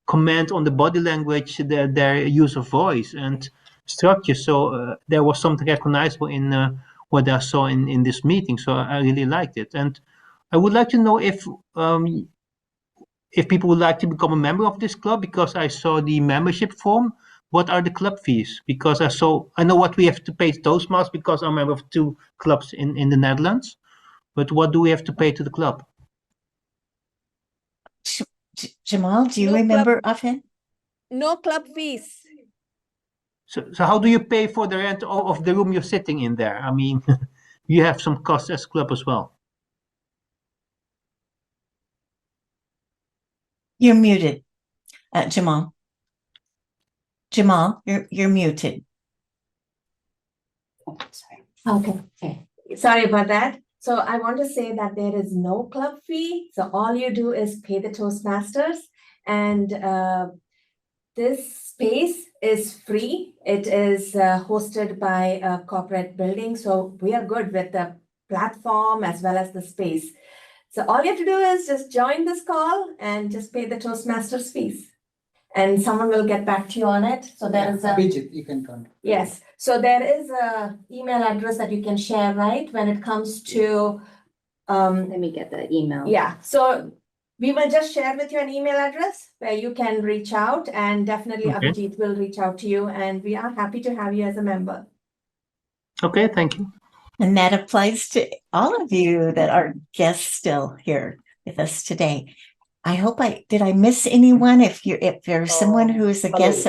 comment on the body language, their use of voice and structure. So there was something recognizable in what I saw in this meeting. So I really liked it, and I would like to know if people would like to become a member of this club, because I saw the membership form. What are the club fees? Because I know what we have to pay to Toastmasters because I'm a member of 2 clubs in the Netherlands. But what do we have to pay to the club? Jamal, do you No remember club. offhand? No club fees. So how do you pay for the rent of the room you're sitting in there? I mean, you have some costs as club as well. You're muted, Jamal. Jamal, you're muted. Okay. Sorry about that. So I want to say that there is no club fee. So all you do is pay the Toastmasters, and this space is free. It is hosted by a corporate building. So we are good with the platform as well as the space. So all you have to do is just join this call and just pay the Toastmasters fees. And someone will get back to you on it. So there is a Abhijit, you can contact. Yes, so there is a email address that you can share, right? When it comes to Let me get the email. yeah, so we will just share with you an email address where you can reach out, and definitely Okay. Abhijit will reach out to you, and we are happy to have you as a member. Okay, thank you. And that applies to all of you that are guests still here with us today. I hope did I miss anyone? If there's someone who is a guest,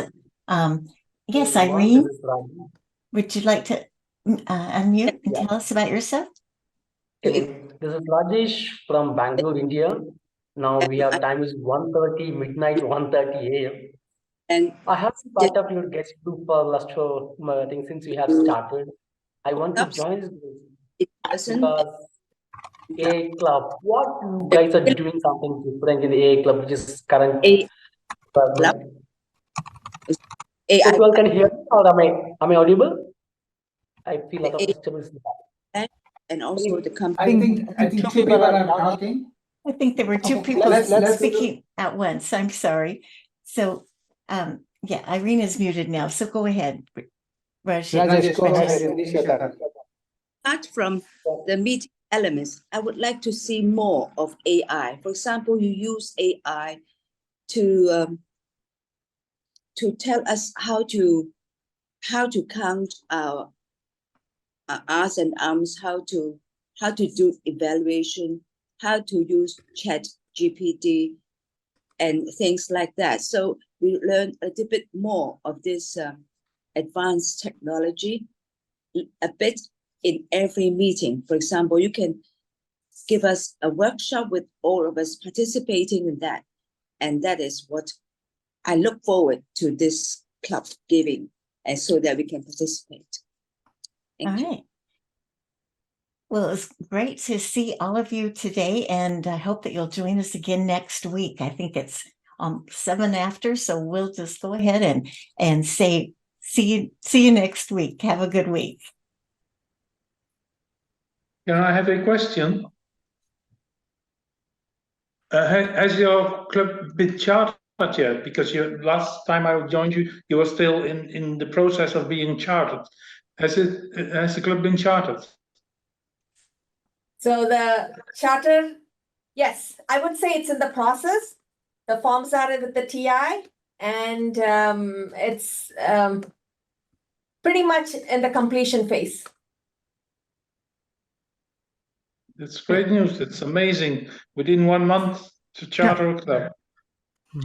yes, Irene, would you like to unmute and tell us about yourself? This is Rajesh from Bangalore, India. Now we have time is 1:30 midnight, 1:30 a.m. And I have been part of your guest group for last show, I think since we have started. I want to join this because A club. What you guys are doing something different in the A club, which is current club. People can hear me, or am I audible? I feel a lot of disturbance in the back. And also the company. I think 2 people are talking. I think there were 2 people speaking at once. I'm sorry. So, yeah, Irene is muted now. So go ahead, Rajesh, go ahead. Apart from the meeting elements, I would like to see more of AI. For example, you use AI to tell us how to count our R's and M's, how to do evaluation, how to use Chat GPT, and things like that. So we learn a little bit more of this advanced technology, a bit in every meeting. For example, you can give us a workshop with all of us participating in that. And that is what I look forward to this club giving, and so that we can participate. Thank you. right. Well, it's great to see all of you today, and I hope that you'll join us again next week. I think it's 7 after, so we'll just go ahead and say see you next week. Have a good week. Can I have a question? Has your club been chartered yet? Because last time I joined you, you were still in the process of being chartered. Has the club been chartered? So the charter, yes, I would say it's in the process. The forms are with the TI, and it's pretty much in the completion phase. It's great news. It's amazing. Within 1 month to charter a club.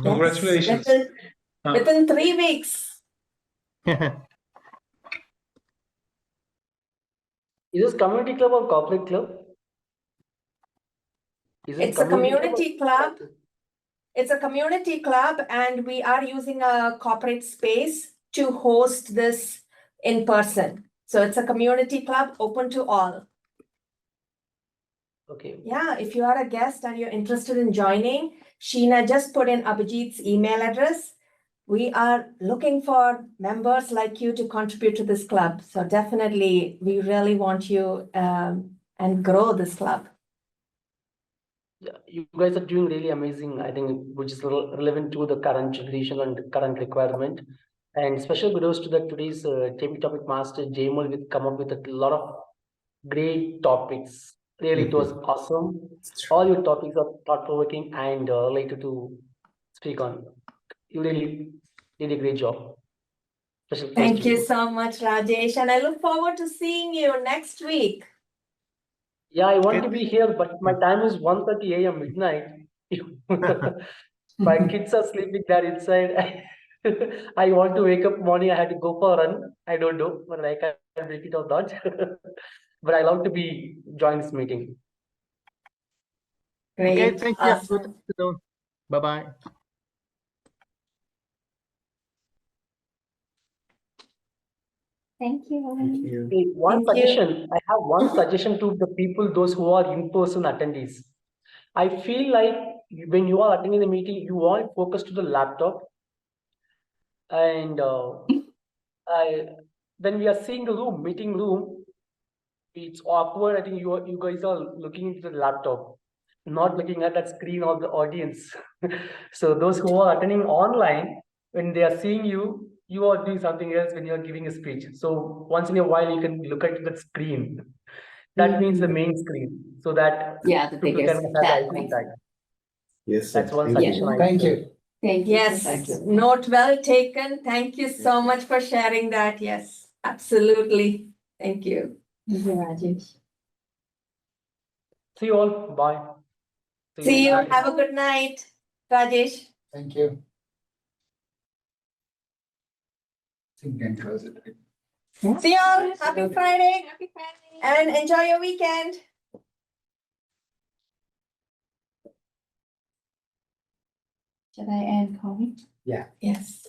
Congratulations. Yes, within 3 weeks. Is this community club or corporate club? It's a community club. It's a community club, and we are using a corporate space to host this in person. So it's a community club open to all. Okay. Yeah, if you are a guest and you're interested in joining, Sheena just put in Abhijit's email address. we are looking for members like you to contribute to this club. So definitely, we really want you and grow this club. Yeah, you guys are doing really amazing, I think, which is relevant to the current generation and current requirement. And special kudos to the today's TV topic master, Jamal, with come up with a lot of great topics. Really, it was awesome. All your topics are thought-provoking and related to speak on. You really did a great job. Special kudos Thank to you so much, Rajesh. And I look forward to seeing you next week. Yeah, I want to be here, but my time is 1:30 a.m. midnight. My kids are sleeping there inside. I want to wake up morning. I had to go for a run. I don't know whether I can break it or not. But I love to be join this meeting. Great. Okay, thank you. Good Awesome. afternoon. Bye-bye. Thank you. Okay, one Thank you. suggestion. I have one suggestion to the people, those who are in-person attendees. I feel like when you are attending the meeting, you all focus to the laptop, and when we are seeing the room, meeting room, it's awkward. I think you guys are looking into the laptop, not looking at that screen of the audience. So those who are attending online, when they are seeing you, you are doing something else when you are giving a speech. So once in a while, you can look at that screen. That means the main screen, so that Yeah, the people can biggest have eye chat. contact. Yes, sir. That's one Thank you. suggestion I Thank have. you. Thank you. Yes, Thank you. note well taken. Thank you so much for sharing that. Yes, absolutely. Thank you. Thank you, Rajesh. See you all. Bye. See you. next time. Have a good night, Rajesh. Thank you. I think we can close it. See you all. Happy Friday. Happy Friday. And enjoy your weekend. Should I end calling? Yeah. Yes.